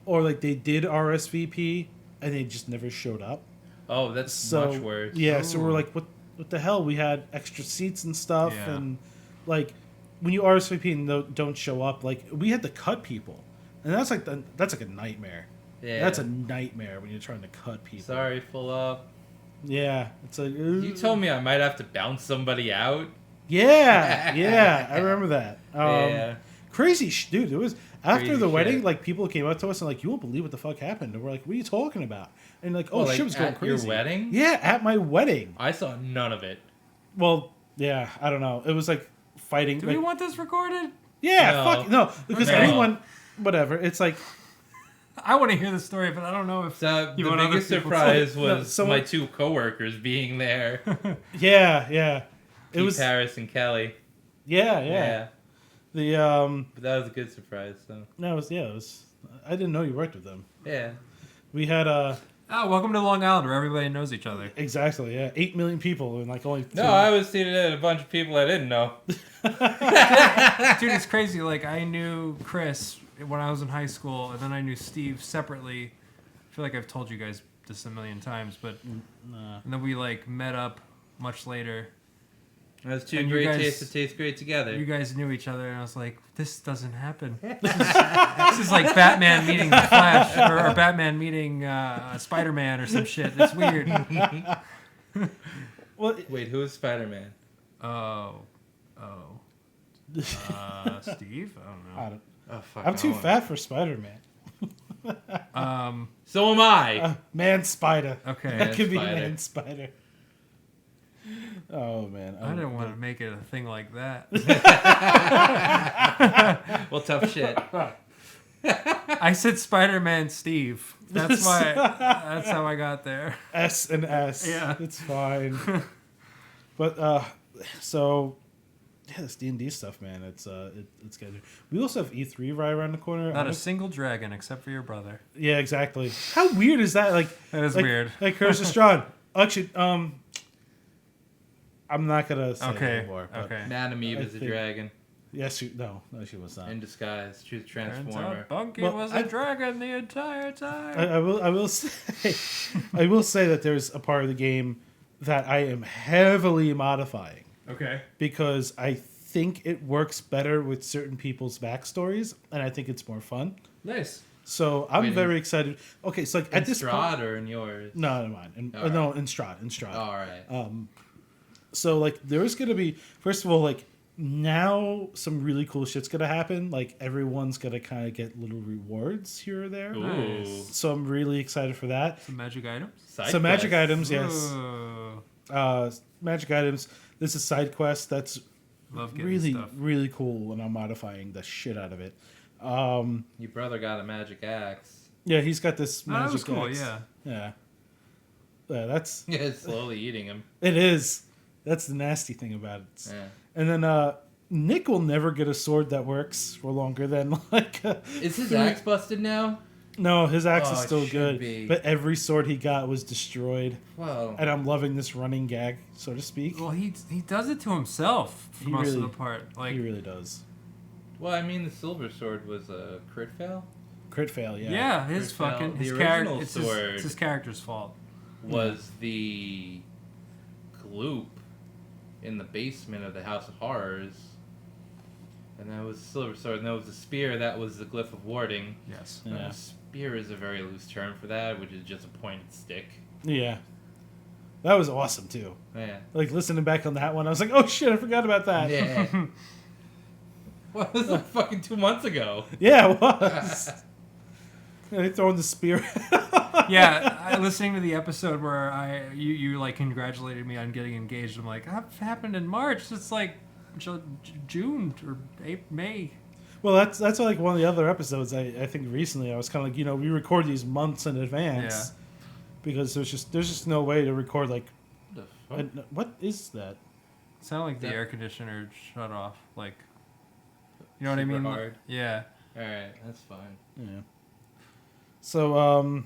or like they did RSVP and they just never showed up. Oh, that's much worse. Yeah, so we're Ooh. like, what the hell? We had extra seats and stuff, Yeah. and like when you RSVP and don't show up, like we had to cut people, and that's like a nightmare. Yeah. That's a nightmare when you're trying to cut people. Sorry, full up. Yeah, it's like You told me I might have to bounce somebody out. Yeah, I remember that. Yeah. Crazy, dude. It was after Crazy the wedding. shit. Like people came up to us and like, you won't believe what the fuck happened. And we're like, what are you talking about? And like, oh, Well, like, shit was going at your crazy. wedding? Yeah, at my wedding. I saw none of it. Well, yeah, I don't know. It was like fighting. Do like, we want this recorded? Yeah, No. fuck no, because No. anyone, whatever. It's like I want to hear the story, but I don't know if So you the want other biggest people to- surprise No, was someone- my two coworkers being there. yeah. It Pete was Paris and Kelly. yeah. The But that was a good surprise. So no, it was. I didn't know you worked with them. yeah. We had Oh, welcome to Long Island, where everybody knows each other. exactly 8 million people and like only No, I was seated at a bunch of people I didn't know. Dude, it's crazy. Like, I knew Chris when I was in high school, and then I knew Steve separately. I feel like I've told you guys this a million times, but Nah. and then we like met up much later. That's two And you great guys- tastes that taste great together. You guys knew each other, and I was like, "This doesn't happen. This is like Batman meeting the Flash, or Batman meeting Spider-Man, or some shit. It's weird." Well, Wait, who is Spider-Man? Oh, Steve? I don't know. I don't, Oh fuck. I'm too fat for Spider-Man. So am I. Man Spider. Okay. That could be Spider. Man Spider. Oh man, I didn't want to make it a thing like that. Well, tough shit. I said Spider-Man Steve. That's why. That's how I got there. S and S. Yeah. It's fine. But so yeah, this D&D stuff, man. It's good. We also have E3 right around the corner. Not a single dragon except for your brother. Yeah, exactly. How weird is that? Like That is like, weird. Like Curse of Strahd. Actually, I'm not gonna say Okay. anymore. But Okay. Manameve I is a think- dragon Yes, no, she was not. in disguise. She was a Turns transformer. out Bunky Well, was I- a dragon the entire time. I will say I will say that there's a part of the game that I am heavily modifying Okay. because I think it works better with certain people's backstories and I think it's more fun. Nice. So I'm Wait, very excited. Okay, so like In at this point, Strahd or in yours? no, never mind. All No, in Strahd. Oh, all right. So like there's gonna be first of all like now some really cool shit's gonna happen. Like everyone's gonna kind of get little rewards here or there. Ooh. Nice. So I'm really excited for that. Some magic items. Side Some magic quest. items, yes. Ooh. Magic items. This is side quest. That's Love getting really stuff. really cool, and I'm modifying the shit out of it. Your brother got a magic axe. Yeah, he's got this Oh, magic that was cool. axe. Yeah. Yeah, that's Yeah, it's slowly eating him. it is. That's the nasty thing about it. Yeah. And then Nick will never get a sword that works for longer than like. Is his axe busted now? No, his axe is Oh, it still should good, be. but every sword he got was destroyed, Whoa. and I'm loving this running gag, so to speak. Well, he does it to himself for He most really- of the part. Like, He really does. Well, I mean, the silver sword was a crit fail. Crit fail, yeah. yeah, his Well, fucking the his original character. It's sword- his character's fault. Was the gloop in the basement of the House of Horrors. And that was the silver sword. And that was the spear. That was the glyph of warding. Yes. Yeah. Spear is a very loose term for that, which is just a pointed stick. Yeah. That was awesome too. Yeah. Like listening back on that one, I was like, oh shit, I forgot about that. Yeah. Well, this was like fucking 2 months ago. Yeah, it was. Yeah, they throwing the spear. Listening to the episode where you like congratulated me on getting engaged. I'm like, that happened in March. It's like June or May. Well, that's like one of the other episodes. I think recently I was kind of like, we record these months in advance because there's just no way to record like. What is that? It sounded like the air conditioner shut off. Like, you know what I mean? Hard. Yeah. All right, that's fine. Yeah. So,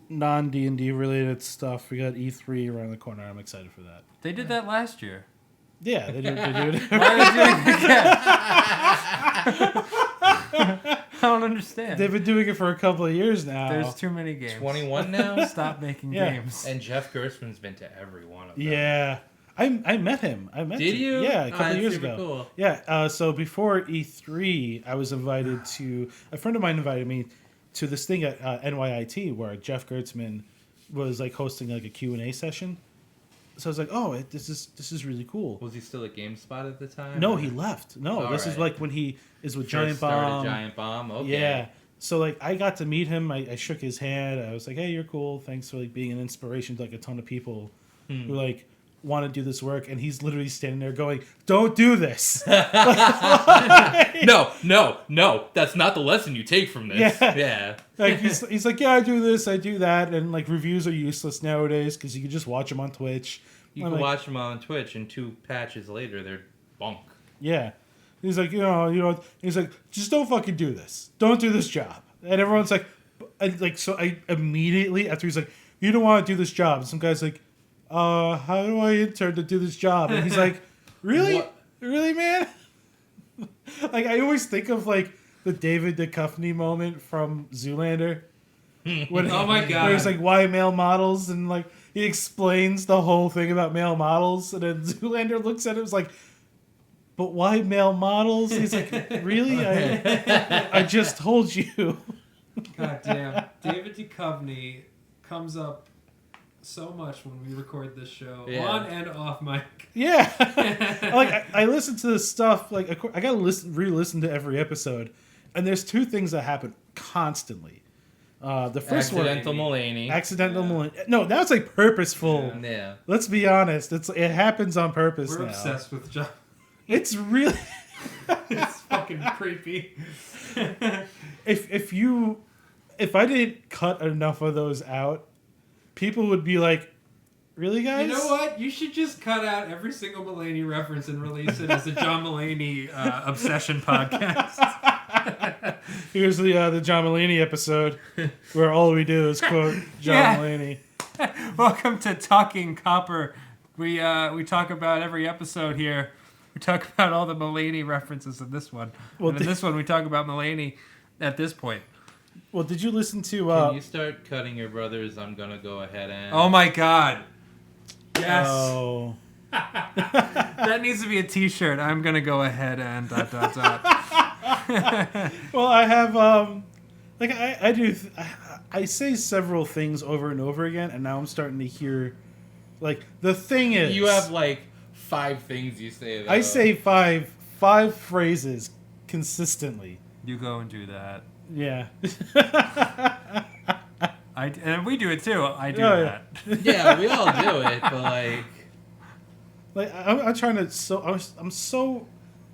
non D&D related stuff. We got E3 around the corner. I'm excited for that. They did that last year. Yeah, they do it. Why are they doing it again? I don't understand. They've been doing it for a couple of years now. There's too many games. 21 now? Stop making Yeah. games. And Jeff Gerstmann's been to every one of them. Yeah. I met him. Did you? Yeah, a couple that's of years super ago. Cool. Yeah. So before E3, I was invited to a friend of mine invited me to this thing at NYIT where Jeff Gertzman was like hosting like a Q&A session. So I was like, oh, this is really cool. Was he still at GameSpot at the time? No, he left. No, All this is right. like when he is with First Giant started Bomb. Giant Bomb. Okay. Yeah. So like I got to meet him. I shook his hand. I was like, hey, you're cool. Thanks for like being an inspiration to like a ton of people who like want to do this work. And he's literally standing there going, don't do this. No. That's not the lesson you take from this. Yeah. Like he's like, yeah, I do this, I do that, and like reviews are useless nowadays because you can just watch them on Twitch. You I'm can like, watch them on Twitch, and 2 patches later, they're bunk. Yeah. He's like, he's like, just don't fucking do this. Don't do this job. And everyone's like, so I immediately after he's like, you don't want to do this job. Some guy's like, how do I intern to do this job? And he's like, really, What? really, man. Like I always think of like the David Duchovny moment from Zoolander. When, Oh my God. Where it's like, why male models? And like he explains the whole thing about male models, and then Zoolander looks at him and is like, but why male models? He's like, really? I just told you. God damn. David Duchovny comes up so much when we record this show, on and off mic. Yeah. Like I listen to this stuff, like I gotta re-listen to every episode, and there's 2 things that happen constantly. The first Accidental one, Mulaney. accidental Mulaney. No, that's like purposeful. Yeah. Let's be honest, it happens on purpose. We're now. obsessed with John. It's really It's fucking creepy. if I didn't cut enough of those out, people would be like, really, guys? You know what? You should just cut out every single Mulaney reference and release it as a John Mulaney obsession podcast. Here's the John Mulaney episode where all we do is quote John Yeah. Mulaney. Welcome to Talking Copper. We talk about every episode here. We talk about all the Mulaney references in this one. Well, and in this one, we talk about Mulaney at this point. Well, did you listen to... Can you start cutting your brothers? I'm gonna go ahead and... Oh my God. Yes. Oh. That needs to be a t-shirt. I'm going to go ahead and ... Well, I have... like, I do... I say several things over and over again, and now I'm starting to hear... Like, the thing is... You have like 5 things you say, though. I say five phrases consistently. You go and do that. Yeah. And we do it too. I do Oh, that. Yeah, we all do it, but like... Like, I'm trying to... I'm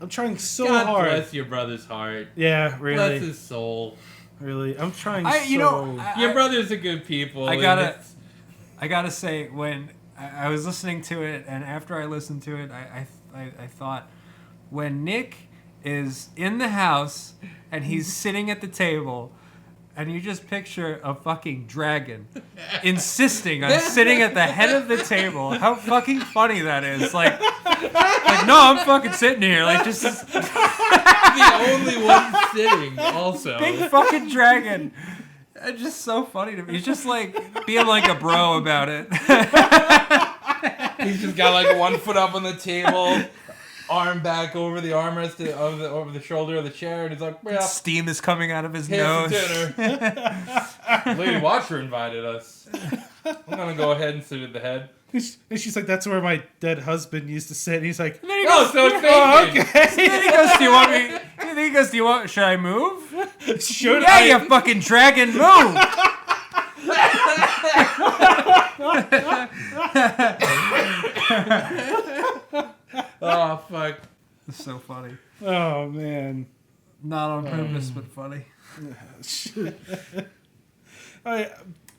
trying so God hard. bless your brother's heart. Yeah, really. Bless his soul. Really. I'm trying Your brothers are good people. I and gotta it's- say, when I was listening to it, and after I listened to it, I thought, when Nick is in the house and he's sitting at the table, and you just picture a fucking dragon insisting on sitting at the head of the table, how fucking funny that is. Like no, I'm fucking sitting here, like just the only one sitting, also. big fucking dragon. It's just so funny to me. He's just like being like a bro about it. He's just got like 1 foot up on the table, arm back over the armrest over the shoulder of the chair, and he's like, "Yeah, Steam is coming out of his here's nose. the dinner." Lady Watcher invited us. I'm gonna go ahead and sit at the head. And she's like, that's where my dead husband used to sit. And he's like, Oh, so it's oh, vacant. okay. Then he goes, do you want me? Then he goes, do you want? Should I move? Should Yeah, I? you fucking dragon, move. Oh fuck. It's so funny. Oh, man. Not on purpose, but funny.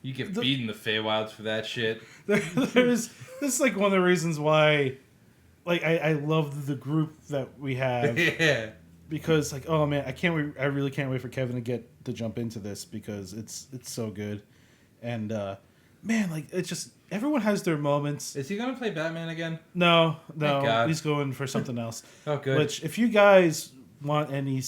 You get beat in the Feywilds for that shit. This is like one of the reasons why, like, I love the group that we have. Yeah. Because, like, oh man, I really can't wait for Kevin to jump into this because it's so good. And man, like, it's just everyone has their moments. Is he gonna play Batman again? No, Thank God. he's going for something else. Oh, good. Which, if you guys want any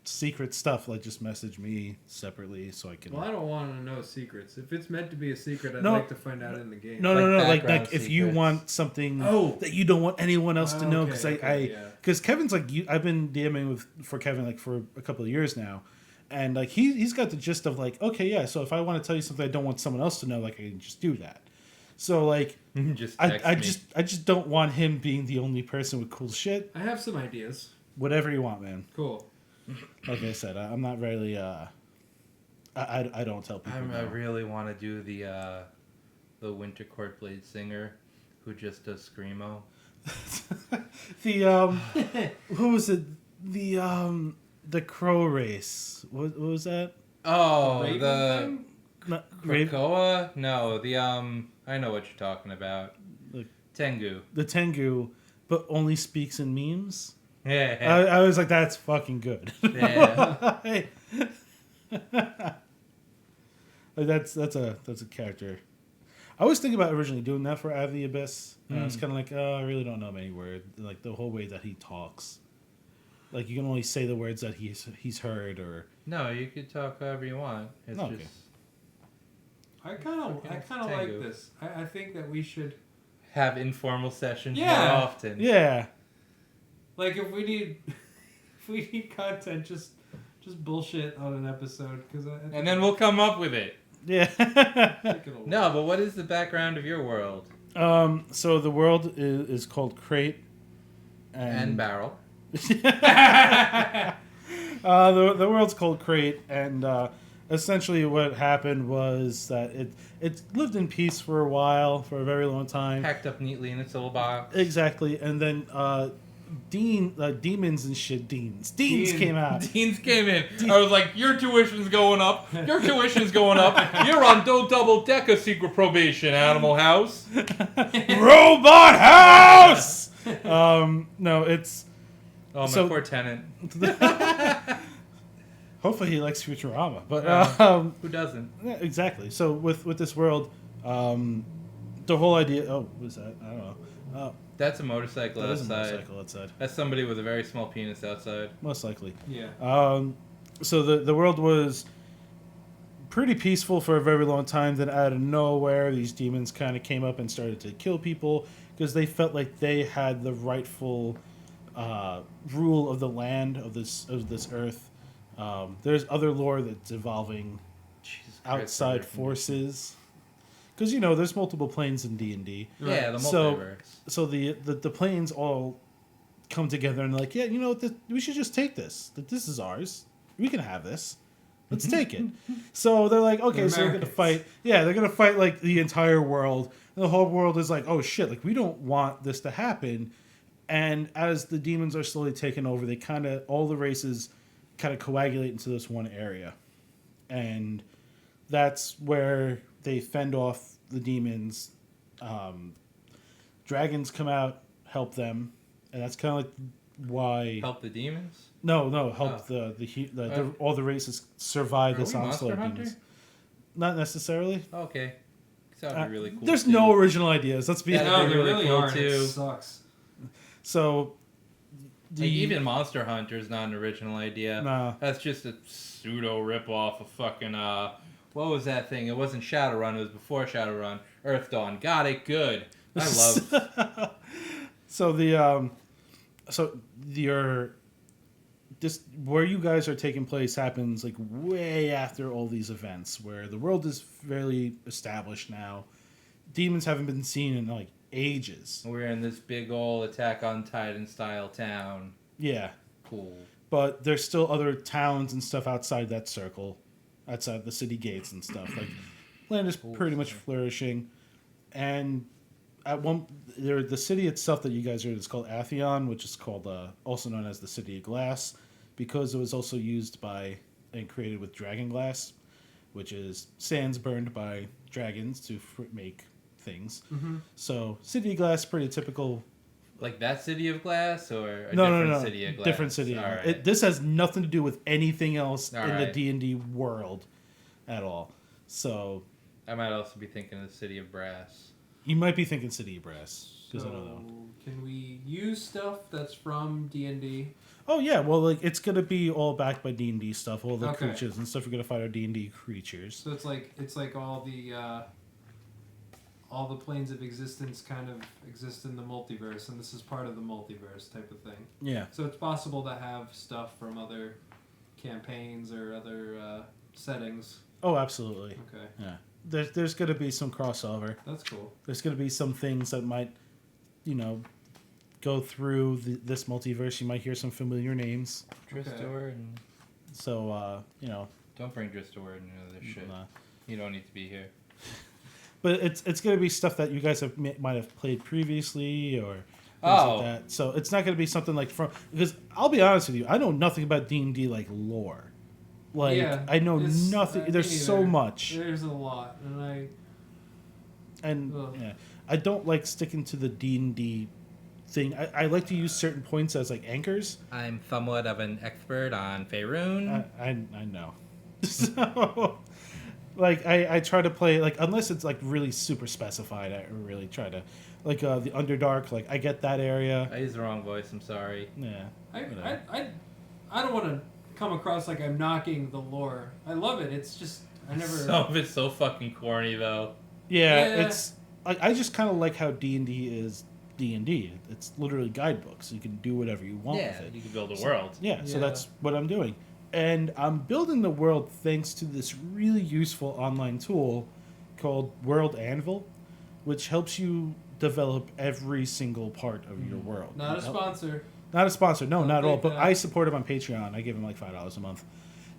secret stuff, like, just message me separately so I can. Well, I don't want to know secrets. If it's meant to be a secret, I'd No. like to find out in the game. No, Like like background if you secrets. want something Oh. that you don't want anyone else to know, because Okay, because Kevin's like I've been DMing for Kevin like for a couple of years now, and like he's got the gist of like, okay, yeah, so if I want to tell you something I don't want someone else to know, like I can just do that. So like Just text I me. just don't want him being the only person with cool shit. I have some ideas. Whatever you want, man. Cool. Like I said, I'm not really I don't tell people. I no. really want to do the Winter Court Blade singer who just does screamo. The who was it? The crow race. What was that? Oh, Raven the thing? Not Raven, Krakoa? No, the I know what you're talking about. The- Tengu. the Tengu, but only speaks in memes. Yeah. I was like, that's fucking good. Yeah. Like, that's a character. I was thinking about originally doing that for Eye of the Abyss. It's kind of like, oh, I really don't know many words. Like the whole way that he talks. Like you can only say the words that he's heard or. No, you could talk however you want. It's Okay. just I kind of Tengu. like this. I think that we should, have informal sessions more Yeah. often. Yeah. like, if we need content, just bullshit on an episode because And then we'll come up with it. Yeah. No, but what is the background of your world? So the world is called Crate. And Barrel. The world's called Crate, and essentially what happened was that it lived in peace for a while, for a very long time. Packed up neatly in its little box. Exactly, and then demons and shit, Deans came out. Deans came in. I was like, your tuition's going up. Your tuition's going up. You're on double decker secret probation, Animal House. Robot House. No, it's Oh, my So- poor tenant. hopefully he likes Futurama, but Who doesn't? yeah, exactly. So with this world, the whole idea. Oh, what was that? I don't know. That's a motorcycle That is a outside. motorcycle outside, That's somebody with a very small penis outside. most likely. yeah. So the world was pretty peaceful for a very long time. Then out of nowhere, these demons kind of came up and started to kill people because they felt like they had the rightful rule of the land of this earth. There's other lore that's evolving Jesus Christ, outside they're- forces because there's multiple planes in D&D. Yeah, the So- multiverse. So the planes all come together and they're like, yeah, we should just take this. That this is ours. We can have this. Let's take it. So they're like, okay, They're so they're gonna Americans. fight. Yeah, they're gonna fight like the entire world. And the whole world is like, oh shit, like we don't want this to happen. And as the demons are slowly taking over, they all the races kind of coagulate into this one area, and that's where they fend off the demons. Dragons come out, help them, and that's kind of like why. Help the demons? No, help Oh. all the races survive Are this we onslaught Monster of Hunter? demons. Not necessarily. Okay. That would be really cool. There's too. no original ideas. Let's be Yeah, No, that'd be there really really cool, aren't. too. It sucks. so. Like, even Monster Hunter is not an original idea. Nah. That's just a pseudo rip-off of fucking, what was that thing? It wasn't Shadowrun, it was before Shadowrun. Earth Dawn. Got it, good. I love So your this where you guys are taking place happens like way after all these events, where the world is fairly established now. Demons haven't been seen in like ages. We're in this big old Attack on Titan style town. Yeah, Cool. but there's still other towns and stuff outside that circle, outside the city gates and stuff. Like, land is pretty much flourishing, and at the city itself that you guys are in is called Atheon, which is called also known as the City of Glass, because it was also used by and created with dragon glass, which is sands burned by dragons to make things. Mm-hmm. So City of Glass, pretty typical. Like that City of Glass, or a No, different no, no, City of Glass? different City. All Of right. Glass. This has nothing to do with anything else All in the right. D&D world at all. So I might also be thinking of the City of Brass. you might be thinking City of Brass. 'Cause I don't know. Can we use stuff that's from D&D? Oh yeah, well, like it's gonna be all backed by D&D stuff. All the Okay. creatures and stuff you're gonna find are D&D creatures. So it's like all the planes of existence kind of exist in the multiverse, and this is part of the multiverse type of thing. Yeah. So it's possible to have stuff from other campaigns or other settings. Oh, absolutely. Okay, Yeah. There's gonna be some crossover. that's cool. There's gonna be some things that might, go through this multiverse. You might hear some familiar names. Dristor and... So Don't bring Dristor into this shit. Nah. You don't need to be here. But it's gonna be stuff that you guys might have played previously or things Oh. like that. So it's not gonna be something like because I'll be honest with you, I know nothing about D&D like lore. Like Yeah, I know it's- nothing. me There's so neither. much, There's a lot, and Ugh. yeah, I don't like sticking to the D&D thing. I like to use certain points as like anchors. I'm somewhat of an expert on Faerun. I know. So, like, I try to play, like, unless it's, like, really super specified, I really try to, like, the Underdark, like, I get that area. I used the wrong voice, I'm sorry. Yeah. I don't want to come across like I'm knocking the lore. I love it. It's just I never. Some of it's so fucking corny, though. Yeah, Yeah. it's, like, I just kind of like how D&D is D&D. It's literally guidebooks. You can do whatever you want Yeah, with it. you can build a world. Yeah, so Yeah. that's what I'm doing. And I'm building the world thanks to this really useful online tool called World Anvil, which helps you develop every single part of your world. Not a sponsor. Not a sponsor, no, Don't not at all. think But that. I support him on Patreon. I give him like $5 a month,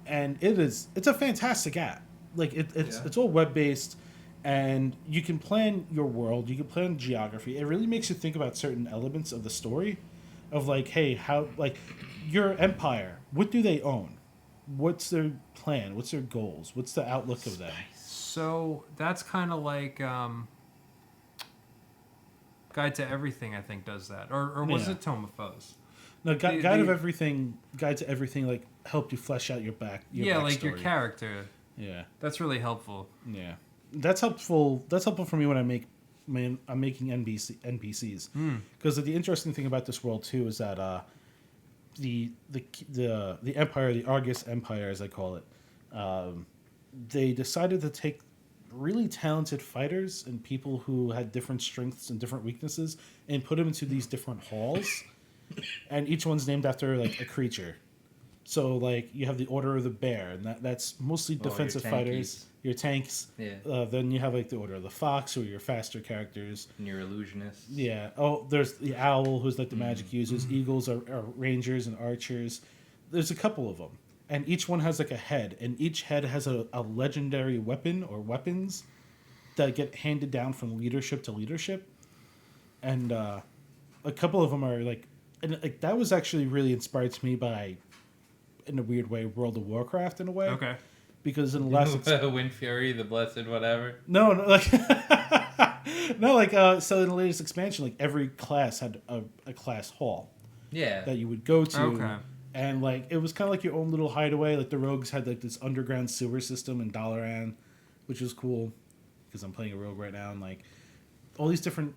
and it's a fantastic app. Like it's all web based, and you can plan your world. You can plan geography. It really makes you think about certain elements of the story, of like, hey, how like your empire. What do they own? What's their plan? What's their goals? What's the outlook of that? So that's kind of like Guide to Everything. I think does that, or was Yeah. it Tome of Foes? No, Guide The- of Everything, Guide to Everything, like helped you flesh out your Like your backstory. character. Yeah. That's really helpful. Yeah, that's helpful. That's helpful for me when I'm making NPCs. Because the interesting thing about this world too is that the empire, the Argus Empire, as I call it, they decided to take really talented fighters and people who had different strengths and different weaknesses and put them into these different halls, and each one's named after like a creature. So, like, you have the Order of the Bear, and that's mostly defensive your fighters, your tanks. Yeah. Then you have, like, the Order of the Fox, who are your faster characters. And your illusionists. Yeah. Oh, there's the Owl, who's, like, the magic users. Eagles are rangers and archers. There's a couple of them. And each one has, like, a head. And each head has a legendary weapon or weapons that get handed down from leadership to leadership. And a couple of them are, like... And, like, that was actually really inspired to me by... in a weird way, World of Warcraft in a way. Okay. Because in the last Wind Fury, the Blessed whatever. no, like so in the latest expansion, like every class had a class hall Yeah. that you would go to, Okay. and like it was kind of like your own little hideaway. Like the rogues had like this underground sewer system in Dalaran, which was cool because I'm playing a rogue right now, and like all these different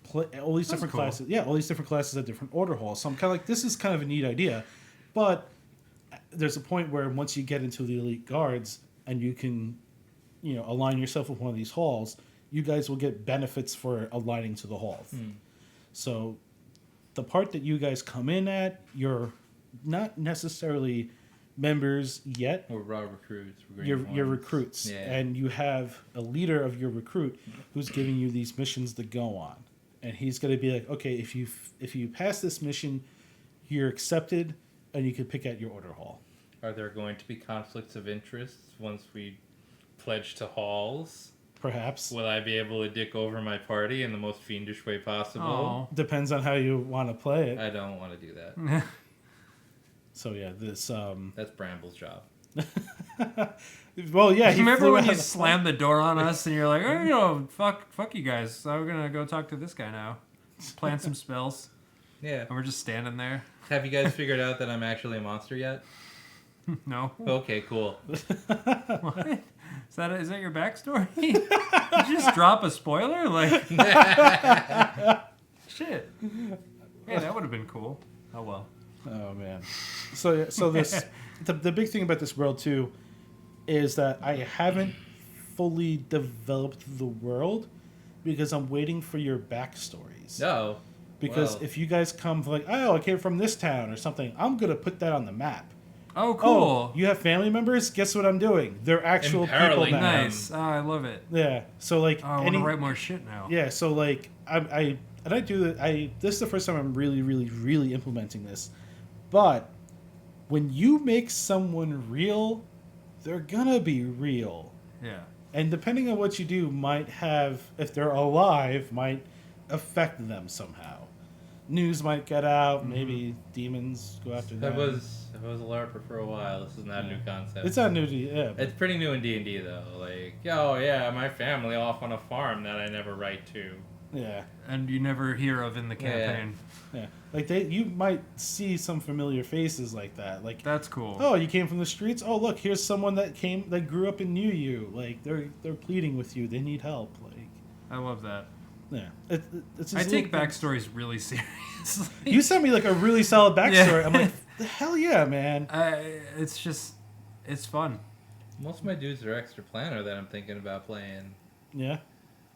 different cool. classes. Yeah, all these different classes at different order halls. So I'm kind of like, this is kind of a neat idea, but there's a point where once you get into the elite guards and you can, align yourself with one of these halls, you guys will get benefits for aligning to the halls. So the part that you guys come in at, you're not necessarily members yet. We're raw recruits. We're Your recruits, Yeah. and you have a leader of your recruit who's giving you these missions to go on, and he's going to be like, okay, if you pass this mission, you're accepted, and you can pick out your order hall. Are there going to be conflicts of interest once we pledge to halls? Perhaps. Will I be able to dick over my party in the most fiendish way possible? Oh. Depends on how you want to play it. I don't want to do that. So yeah, this That's Bramble's job. well, yeah. He Remember flew when out you of the slammed the door on us and you're like, oh, you know, fuck you guys. So we're gonna go talk to this guy now, plan some spells, Yeah. and we're just standing there. Have you guys figured out that I'm actually a monster yet? No. Okay, cool. What? Is that your backstory? Did you just drop a spoiler? Like, shit. Hey, that would have been cool. Oh well. Oh man. So this the big thing about this world too is that I haven't fully developed the world because I'm waiting for your backstories. No. Because Well. if you guys come like, oh, I came from this town or something, I'm gonna put that on the map. Oh, cool. Oh, you have family members? Guess what I'm doing? They're actual people Imperiling now. them. Nice. Oh, I love it. Yeah. So like Oh, I want to write more shit now. Yeah, so like I do that. This is the first time I'm really implementing this. But when you make someone real, they're gonna be real. Yeah. And depending on what you do, might have, if they're alive, might affect them somehow. News might get out. Maybe demons go after them. I was a LARPer for a while. This is not a new concept. It's not new to you. Yeah. It's pretty new in D&D though. Like, oh yeah, my family off on a farm that I never write to. Yeah. And you never hear of in the campaign. Yeah. Like you might see some familiar faces like that. Like, That's cool. oh, you came from the streets. Oh, look, here's someone that grew up and knew you. Like they're pleading with you. They need help. Like, I love that. yeah, it's. I just take little- backstories really seriously. You sent me like a really solid backstory. Yeah. I'm like, the hell yeah, man. It's fun. Most of my dudes are extra planner that I'm thinking about playing. Yeah.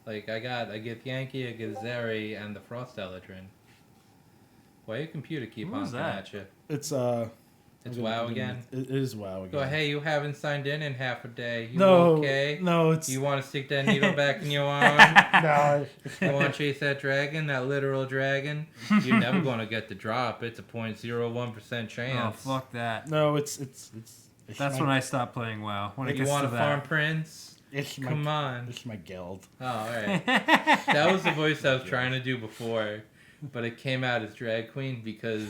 Like I get Yankee, I get Zeri, and the Frost Eladrin. Why your computer keep What was honking that? at you? It's It's WoW again. It is WoW again. Go, hey, you haven't signed in half a day. You No, okay? no, it's You want to stick that needle back in your arm? no. You want to chase that dragon, that literal dragon? You're never going to get the drop. It's a 0.01% Oh, chance. fuck that. No, it's That's when I stopped playing WoW. When it You gets want to to that. farm Prince? Come my, on. It's my guild. Oh, alright. That was the voice I was trying to do before, but it came out as drag queen because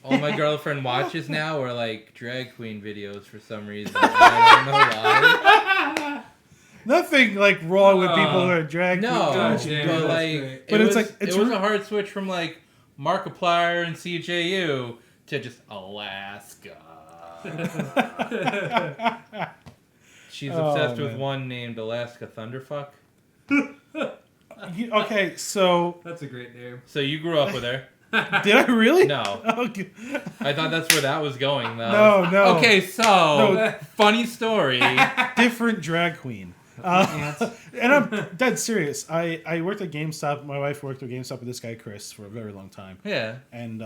all my girlfriend watches now are like drag queen videos for some reason. I don't know why. Nothing like wrong with people who are drag No, God damn, but that's like, great. But it it's was, like- it's it was re- a hard switch from like Markiplier and CJU to just Alaska. She's obsessed with man. one named Alaska Thunderfuck. Okay, so That's a great name. So you grew up with her. did I really? No. Okay. I thought that's where that was going, though. No. Okay, so, funny story. Different drag queen. And I'm dead serious. I worked at GameStop. My wife worked at GameStop with this guy Chris for a very long time. Yeah. And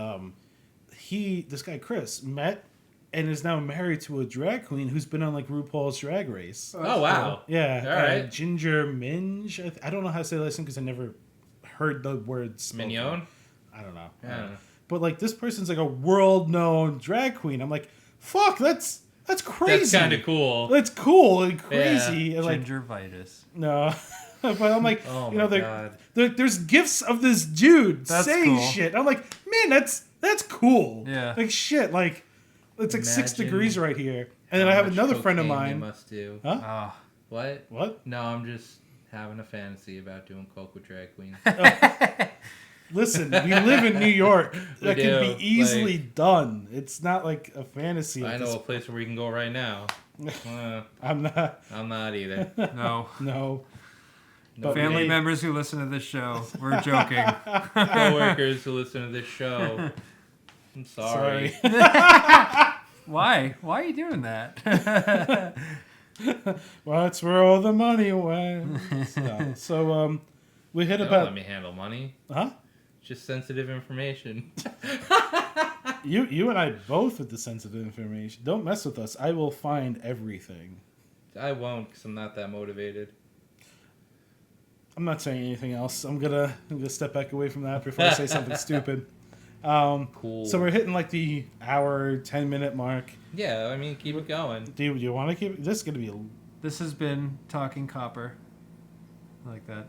this guy Chris met and is now married to a drag queen who's been on like RuPaul's Drag Race. Oh, wow. Yeah. All right. Ginger Minge. I don't know how to say that last name because I never heard the word spoken. Mignon? I don't know. Yeah. But like this person's like a world-known drag queen. I'm like, fuck, that's crazy. That's kind of cool. That's cool and crazy. And like, Gingivitis. no. But I'm like, Oh, you know, my God. there's gifts of this dude That's saying cool. shit. I'm like, man, that's cool. Yeah. Like shit, like it's like 6 Imagine degrees right here. And then I How have much another friend of cocaine you mine. must do. Huh? Ah. What? What? No, I'm just having a fantasy about doing coke with drag queens. Listen, we live in New York. We That can do, be easily done. It's not like a fantasy. I at know this- a place where we can go right now. I'm not. I'm not either. No. No. No Family way. members who listen to this show, we're joking. Coworkers who listen to this show. I'm sorry. Why? Why are you doing that? Well, that's where all the money went. So we hit They don't about. let me handle money. Huh? just sensitive information. You and I both with the sensitive information. Don't mess with us. I will find everything. I won't, because I'm not that motivated. I'm not saying anything else. I'm gonna step back away from that before I say something stupid. Cool. So we're hitting like the hour 10-minute mark. Yeah, I mean, keep it going. Do you want to keep? This is gonna be. This has been Talking Copper. I like that.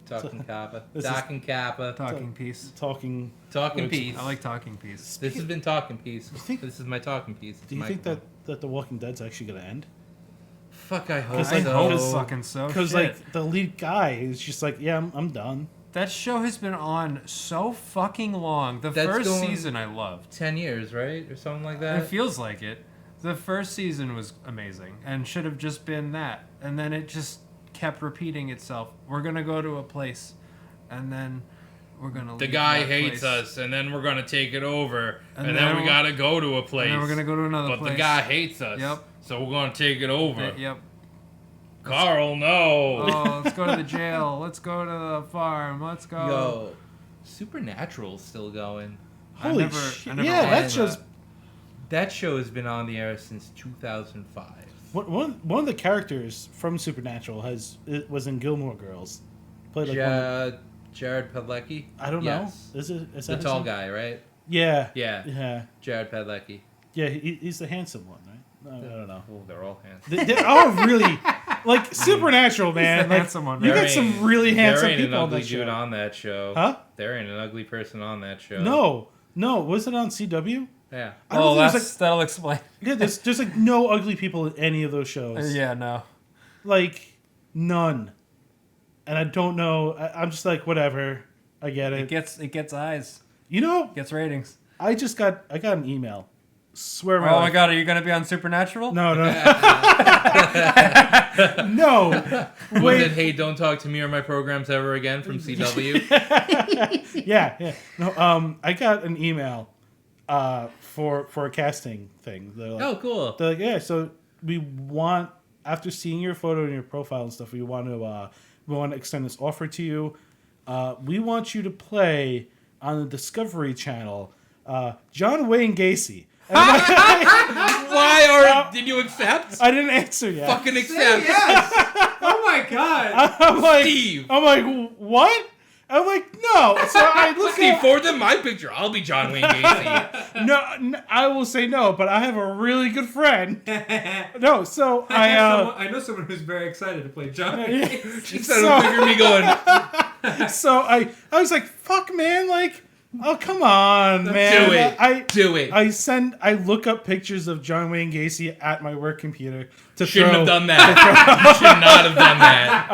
Talking Kappa. This is- Talking Kappa. Talking piece. Talking. Talking Words. piece. I like talking piece. This has been Talking Piece. think- This is my talking piece. It's Do you my think that The Walking Dead's actually gonna end? Fuck, I hope Because, I like, so. hope fucking so. Because Shit. like the lead guy is just like, yeah, I'm done. That show has been on so fucking long. The That's first going- season I loved. 10 years, right? Or something like It that? feels like it. The first season was amazing and should have just been that. And then it just kept repeating itself. We're going to go to a place and then we're going to The leave guy that hates place. us, and then we're going to take it over. And And, then then we we'll- got to go to a place. And then we're going to go to another But place. the guy hates us. Yep. So we're going to take it over. Yep. Carl, no. Oh, let's go to the jail. Let's go to the farm. Let's go. Yo, Supernatural's still going. Holy never- shit! I never Yeah, that watched shows. that. That show has been on the air since 2005. One of the characters from Supernatural was in Gilmore Girls. Played like one of Jared Padalecki? I don't Yes. know. Is The that his tall name? guy, right? Yeah. Yeah. Yeah. Jared Padalecki. Yeah. He's the handsome one, right? I don't know. Oh, they're all handsome. They're all really like Supernatural, man. the Like, handsome one, you right? got some really handsome There ain't people an on ugly that dude show. on that show. Huh? There ain't an ugly person on that show. No. Was it on CW? Yeah. I don't think there's, that'll explain. yeah, there's like no ugly people in any of those shows. Yeah, no. Like none. And I don't know. I'm just like whatever. I get it. It gets eyes. You know, Gets ratings. I got an email. Swear my Oh my life. god, are you gonna be on Supernatural? No. No. Was Wait. it, hey, don't talk to me or my programs ever again from CW? Yeah. No. I got an email for a casting thing. They're like, Oh, cool. They're like, yeah, so we want, after seeing your photo and your profile and stuff, we want to extend this offer to you. We want you to play on the Discovery Channel, John Wayne Gacy. And I'm like, Why did you accept? I didn't answer yet. Fucking accept. Yes! Oh my god! I'm like, Steve. I'm like, what? I'm like, no. So I look Steve, at, forward them my picture. I'll be John Wayne Gacy. no, I will say no, but I have a really good friend. No, so I know someone who's very excited to play John. Instead of picture of me going, So I was like, fuck, man, like, oh, come on, man. do it. Do it. I look up pictures of John Wayne Gacy at my work computer to Shouldn't throw. have done that. You should not have done that.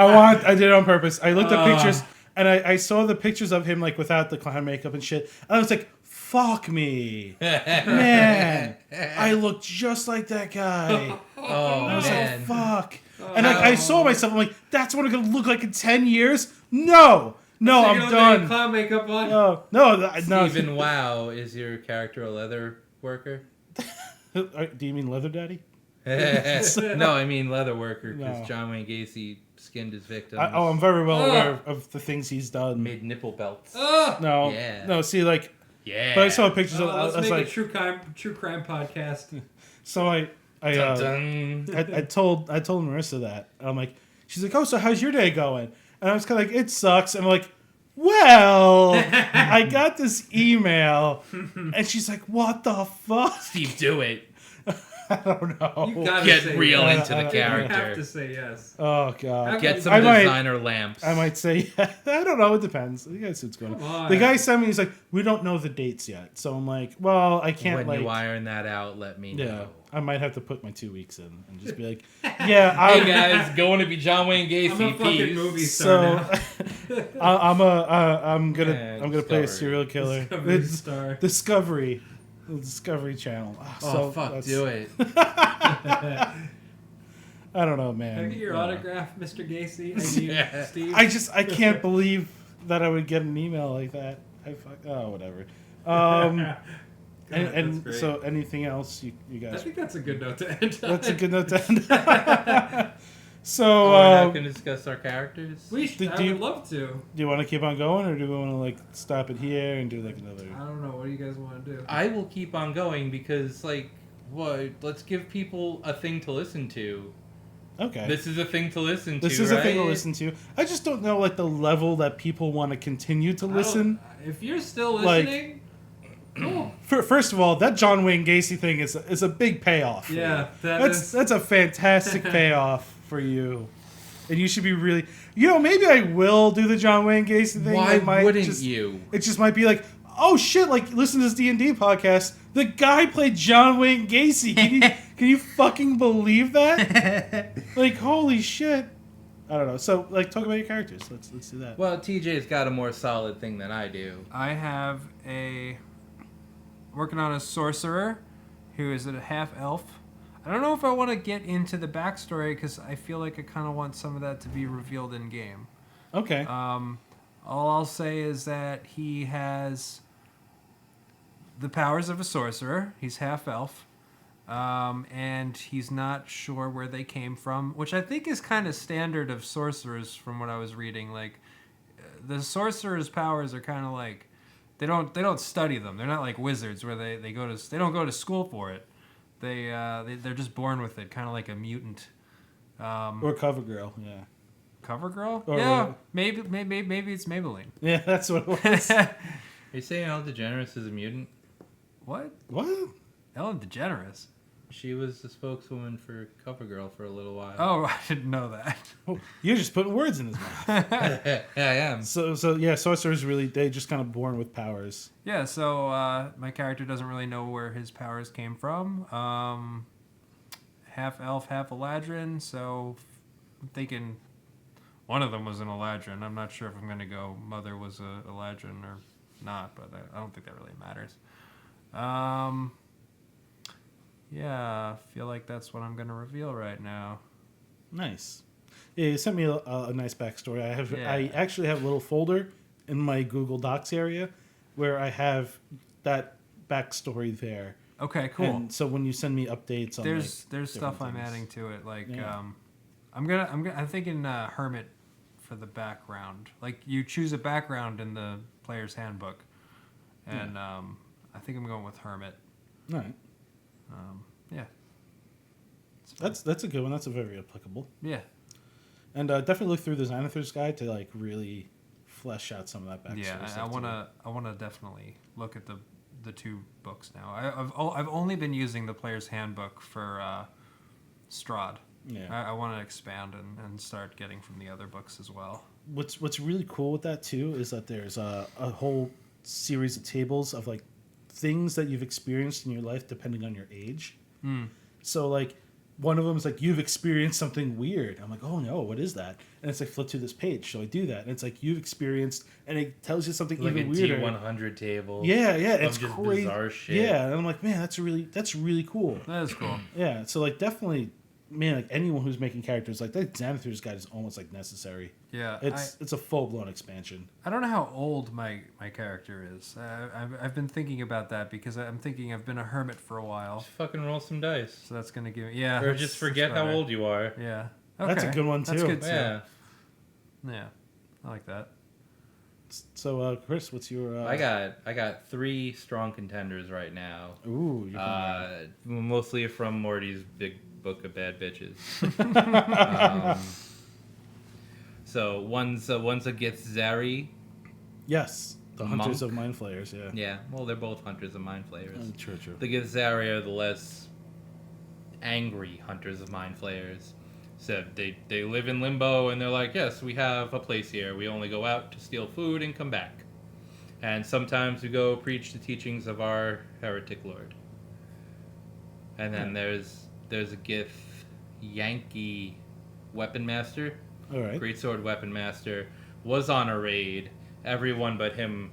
I did it on purpose. I looked up pictures and I saw the pictures of him like without the clown makeup and shit. And I was like, fuck me. Man, I look just like that guy. Oh, I was man. like, fuck. And like I saw myself, I'm like, that's what I'm gonna look like in 10 years? No, I'm done. Clown makeup on. No. Stephen Wow, is your character a leather worker? Do you mean Leather Daddy? No, I mean leather worker, because No. John Wayne Gacy skinned his victims. I'm very well aware of the things he's done. Made nipple belts. No, Yeah. no. See, like, Yeah. but I saw pictures of. I Let's was make like, a true crime podcast. so I Dun, dun. I told Marissa that. I'm like, she's like, oh, so how's your day going? And I was kind of like, it sucks. And I'm like, well, I got this email, and she's like, what the fuck? Steve, do it. I don't know. You gotta Get say real yes. into the You have to character. say yes. Oh god. Get some I might- designer lamps. I might say, I don't know. It depends. You guys see what's going Come on. on. The guy sent me. He's like, we don't know the dates yet. So I'm like, well, I can't. When like, you iron that out, let me yeah, know. I might have to put my 2 weeks in and just be like, yeah, Hey guys, going to be John Wayne Gacy. I'm a fucking Peace. movie star So now. I'm gonna Yeah, play a Discovery. serial killer. Discovery It's star. Discovery, the Discovery Channel. Oh fuck, do it. I don't know, Can man. I get your Yeah. autograph, Mr. Gacy? I need Yeah. Steve. I can't believe that I would get an email like that. Whatever. That's And great. so anything else you I guys? think that's a good note to end on. That's a good note to end. So, We're not going to discuss our characters? We should, I would love to. do you want to keep on going, or do we want to like stop it here and do like another? I don't know. What do you guys want to do? I will keep on going because, let's give people a thing to listen to. Okay. This is a thing to listen to, This is a thing to listen to. I just don't know like the level that people want to continue to listen. If you're still listening, cool. First of all, that John Wayne Gacy thing is a big payoff. For Yeah, you. That's a fantastic payoff for you, and you should be really. Maybe I will do the John Wayne Gacy thing. Why wouldn't you? It just might be like, oh shit! Like listen to this D&D podcast. The guy played John Wayne Gacy. Can you fucking believe that? Like holy shit! I don't know. So like, talk about your characters. Let's do that. Well, TJ's got a more solid thing than I do. I have working on a sorcerer who is a half elf. I don't know if I want to get into the backstory because I feel like I kind of want some of that to be revealed in game. Okay. All I'll say is that he has the powers of a sorcerer. He's half elf. And he's not sure where they came from, which I think is kind of standard of sorcerers from what I was reading. Like, the sorcerer's powers are kind of like, they don't study them. They're not like wizards where they don't go to school for it. They're just born with it, kind of like a mutant. Or CoverGirl, yeah. CoverGirl? Or Yeah, maybe it's Maybelline. Yeah, that's what it was. Are you saying Ellen DeGeneres is a mutant? What? What? Ellen DeGeneres? She was the spokeswoman for CoverGirl for a little while. Oh, I didn't know that. Oh, you're just putting words in his mouth. Yeah, I am. So yeah, sorcerers really, they just kind of born with powers. Yeah, so my character doesn't really know where his powers came from. Half elf, half Eladrin, so I'm thinking one of them was an Eladrin. I'm not sure if I'm going to go mother was a Eladrin or not, but I don't think that really matters. Yeah, I feel like that's what I'm going to reveal right now. Nice. Yeah, you sent me a nice backstory. Yeah. I actually have a little folder in my Google Docs area where I have that backstory there. Okay, cool. And so when you send me updates on There's different stuff I'm things. adding to it. Like Yeah. I'm thinking Hermit for the background. Like you choose a background in the player's handbook, and I think I'm going with Hermit. All right. Yeah. That's a good one. That's a very applicable. Yeah. And definitely look through the Xanathar's Guide to like really flesh out some of that backstory. Yeah, stuff I wanna definitely look at the two books now. I've only been using the player's handbook for Strahd. Yeah. I want to expand and start getting from the other books as well. What's really cool with that too is that there's a whole series of tables of like things that you've experienced in your life depending on your age. So like one of them is like you've experienced something weird. I'm like, oh no, what is that? And it's like flip to this page. So I do that, and it's like you've experienced, and it tells you something Like even a weirder. T100 table. Yeah, of it's just crazy. bizarre shit. Yeah, and I'm like, man, that's really cool. That is cool. Yeah, so like definitely, man, like anyone who's making characters like that Xanathar's Guide is almost like necessary. Yeah, It's a full blown expansion. I don't know how old my character is. I've been thinking about that because I'm thinking I've been a hermit for a while. Just fucking roll some dice. So that's gonna give me Or just forget how old you are. Yeah, That's a good one, That's too. good too. Yeah. Yeah, I like that. So Chris, what's your? I got 3 strong contenders right now. Ooh, you're Mostly from Morty's big book of bad bitches. So one's a Githzari. yes, the Monk? Hunters of Mind Flayers. Yeah. Yeah, well, they're both hunters of mind flayers. True. The Githzari are the less angry hunters of mind flayers. So they live in limbo, and they're like, yes, we have a place here. We only go out to steal food and come back. And sometimes we go preach the teachings of our heretic lord. And then there's a Gith Yankee weapon master. All right. Greatsword weapon master, was on a raid. Everyone but him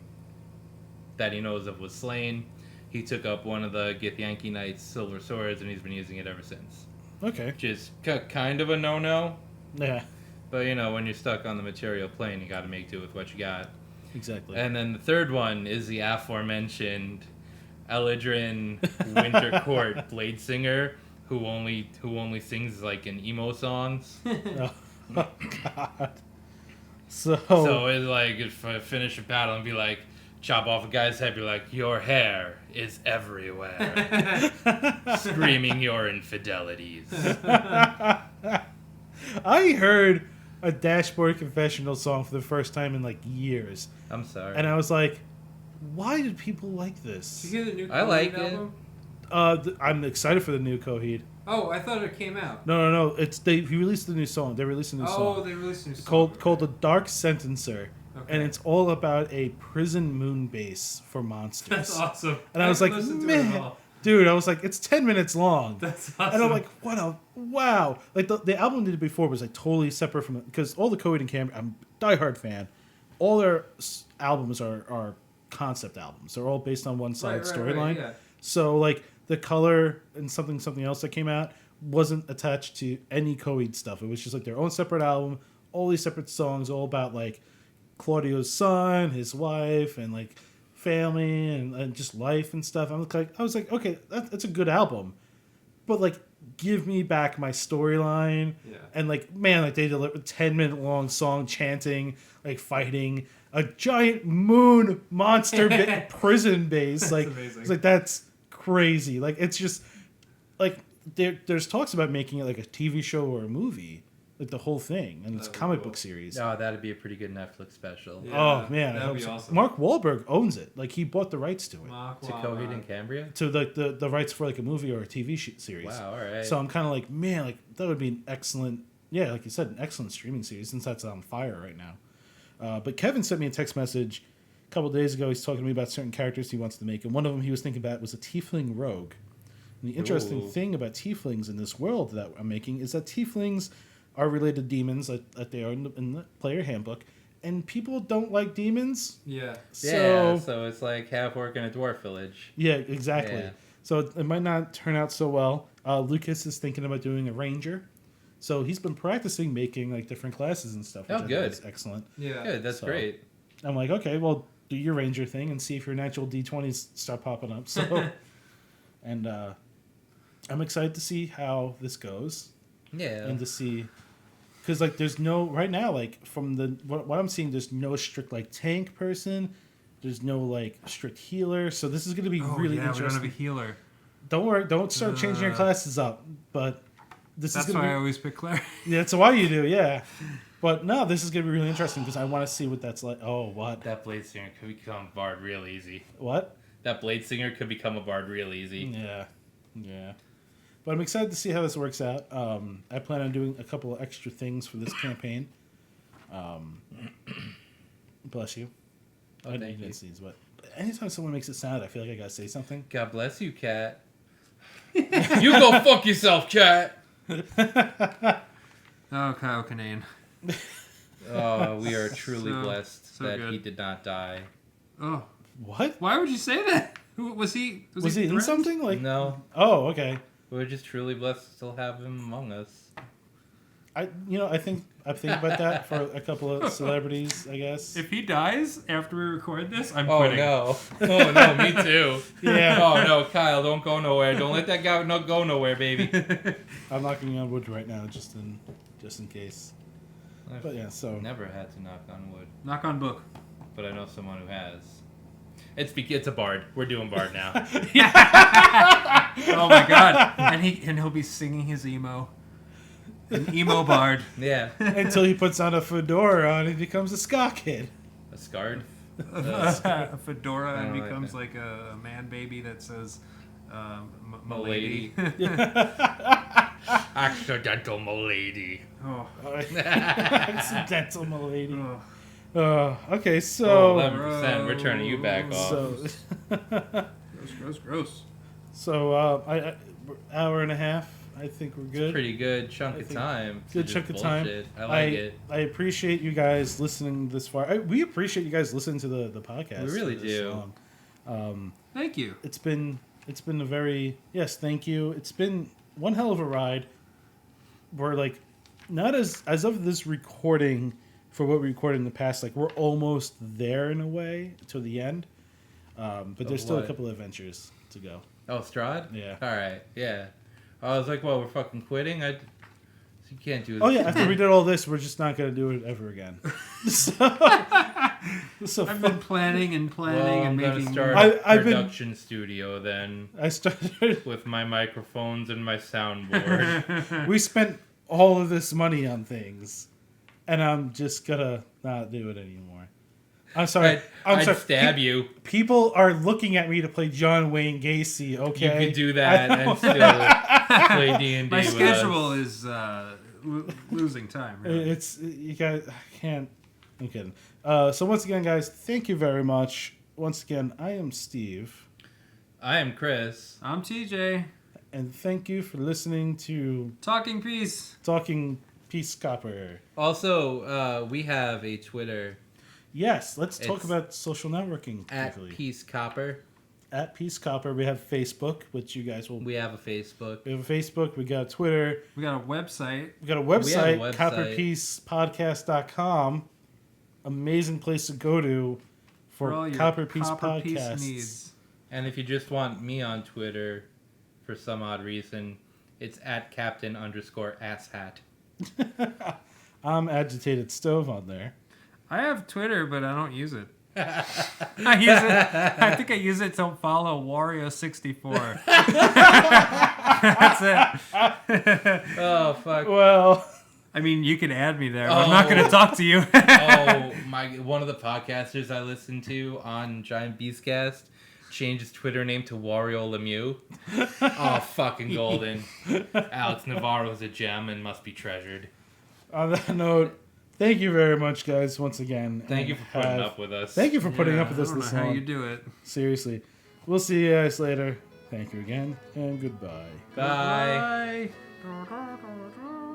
that he knows of was slain. He took up one of the Githyanki Knight's silver swords, and he's been using it ever since. Okay. Which is kind of a no-no. Yeah. But, when you're stuck on the material plane, you gotta make do with what you got. Exactly. And then the third one is the aforementioned Eladrin Wintercourt Bladesinger, who only sings like in emo songs. Oh, God. So So it's like if I finish a battle and be like, chop off a guy's head, be like, your hair is everywhere, screaming your infidelities. I heard a Dashboard Confessional song for the first time in like years, I'm sorry. and I was like, "Why did people like this?" Did you hear the new I like Coheed album? I'm excited for the new Coheed. Oh, I thought it came out. No. He released the new song. They released a new song They released a new song. called "The Dark Sentencer," Okay. and it's all about a prison moon base for monsters. That's awesome. And I was like, listened to it man, all. dude, I was like, it's 10 minutes long. That's awesome. And I'm like, wow. Like the album they did before was like totally separate from it because all the Coheed and Cambria, I'm a diehard fan. All their albums are concept albums. They're all based on one solid storyline. Yeah. So like the color and something else that came out wasn't attached to any Coheed stuff. It was just like their own separate album, all these separate songs, all about like Claudio's son, his wife, and like family and just life and stuff. I was like, okay, that's a good album, but like, give me back my storyline. Yeah. And like, man, like they delivered a 10-minute long song chanting, like fighting a giant moon monster prison base. Like, amazing. it's like that's crazy. Like, it's just like there's talks about making it like a TV show or a movie, like the whole thing, and it's a comic book series. Oh, that'd be a pretty good Netflix special. Yeah. Oh man, I that'd hope be so. awesome. Mark Wahlberg owns it. Like he bought the rights to it, To Coheed and Cambria? to like the rights for like a movie or a TV series. Wow, all right. So I'm kind of like, man, like that would be an excellent, yeah, like you said, an excellent streaming series since that's on fire right now. But Kevin sent me a text message a couple days ago. He's talking to me about certain characters he wants to make, and one of them he was thinking about was a tiefling rogue. And the interesting Ooh. thing about tieflings in this world that I'm making is that tieflings are related to demons, that they are in the player handbook, and people don't like demons. Yeah. Yeah, so it's like half orc in a dwarf village. Yeah, exactly. Yeah. So it might not turn out so well. Lucas is thinking about doing a ranger, so he's been practicing making like different classes and stuff. Which Oh, I think good. is excellent. Yeah. Good, that's So- great. I'm like, okay, well, do your ranger thing and see if your natural D20s start popping up. So, and I'm excited to see how this goes Yeah. and to see. Because like, there's no right now. Like from the what I'm seeing, there's no strict like tank person. There's no like strict healer. So this is going to be Oh, really yeah, we don't interesting. have a healer. Don't worry. Don't start changing your classes up. But this That's is why going I to always pick Claire. be. Yeah, that's why you do. Yeah. But no, this is going to be really interesting because I want to see what that's like. Oh, what? That blade singer could become a bard real easy. What? That blade singer could become a bard real easy. Yeah. Yeah. But I'm excited to see how this works out. I plan on doing a couple of extra things for this campaign. Bless you. Oh, I didn't thank even you. sneeze, but anytime someone makes it sound, I feel like I gotta say something. God bless you, cat. You go fuck yourself, cat. Oh, Kyle Kinane. Oh, we are truly So- blessed so that good. he did not die. Oh, What? why would you say that? Who was he? Was he in threatened? something? Like, No, oh, okay. we're just truly blessed to still have him among us. I think about that for a couple of celebrities, I guess. If he dies after we record this, I'm Oh quitting. no! Oh no! Me too. Yeah. Oh no, Kyle, don't go nowhere. Don't let that guy not go nowhere, baby. I'm knocking on wood right now, just in case. But yeah, so Never had to knock on wood, Knock on book. but I know someone who has. It's a bard. We're doing bard now. Oh my god! And he'll be singing his emo. An emo bard. Yeah, until he puts on a fedora on and becomes a ska kid. a scarred. A fedora I and don't like becomes that. like a man baby that says, M'lady. "M'lady." Accidental m'lady. Oh. Accidental m'lady. Oh. Okay, so 11%. We're turning you back off. Gross. I hour and a half. I think we're good. Pretty good chunk I of think- time. to Good just chunk of time. bullshit. I like it. I appreciate you guys listening this far. We appreciate you guys listening to the podcast. We really for this do. long. Thank you. It's been a very thank you. It's been one hell of a ride. We're like not as of this recording for what we recorded in the past. Like we're almost there in a way to the end, but there's still a what? couple of adventures to go. Oh, Strahd? Yeah. All right. Yeah. I was like, well, we're fucking quitting? You can't do this. Oh yeah, after we did all this, we're just not gonna do it ever again. so I've been planning and planning Well, and I'm gonna making. start I've a been- production studio then I started. with my microphones and my soundboard. We spent all of this money on things, and I'm just gonna not do it anymore. I'm sorry. I'm I'd sorry. stab you. People are looking at me to play John Wayne Gacy. Okay, You could do that and still play D&D My with schedule us. is losing time. Really. It's you guys. I can't. I'm kidding. So once again, guys, thank you very much. Once again, I am Steve, I am Chris. I'm TJ. and thank you for listening to Talking Peace. Talking Peace Copper. Also, we have a Twitter Yes, let's talk It's about social networking at briefly. Peace Copper. At Peace Copper, we have Facebook, which you guys will. We have a Facebook. We have a Facebook. We got Twitter. We got a website. We got a We website, have a website. copperpeacepodcast.com. Amazing place to go to for all your Copper Peace Copper Peace podcasts. needs. And if you just want me on Twitter for some odd reason, it's at Captain_asshat. I'm Agitated Stove on there. I have Twitter, but I don't use it. I think I use it to follow Wario64. That's it. Oh, fuck. Well, I mean, you can add me there, but I'm not going to talk to you. One of the podcasters I listen to on Giant Beastcast changed his Twitter name to Wario Lemieux. Oh, fucking golden. Alex Navarro is a gem and must be treasured. on that note, thank you very much, guys, once again. Thank you and for putting up with us. Thank you for putting Yeah, up with this I don't this know how long. you do it. Seriously. We'll see you guys later. Thank you again, and goodbye. Bye. Bye.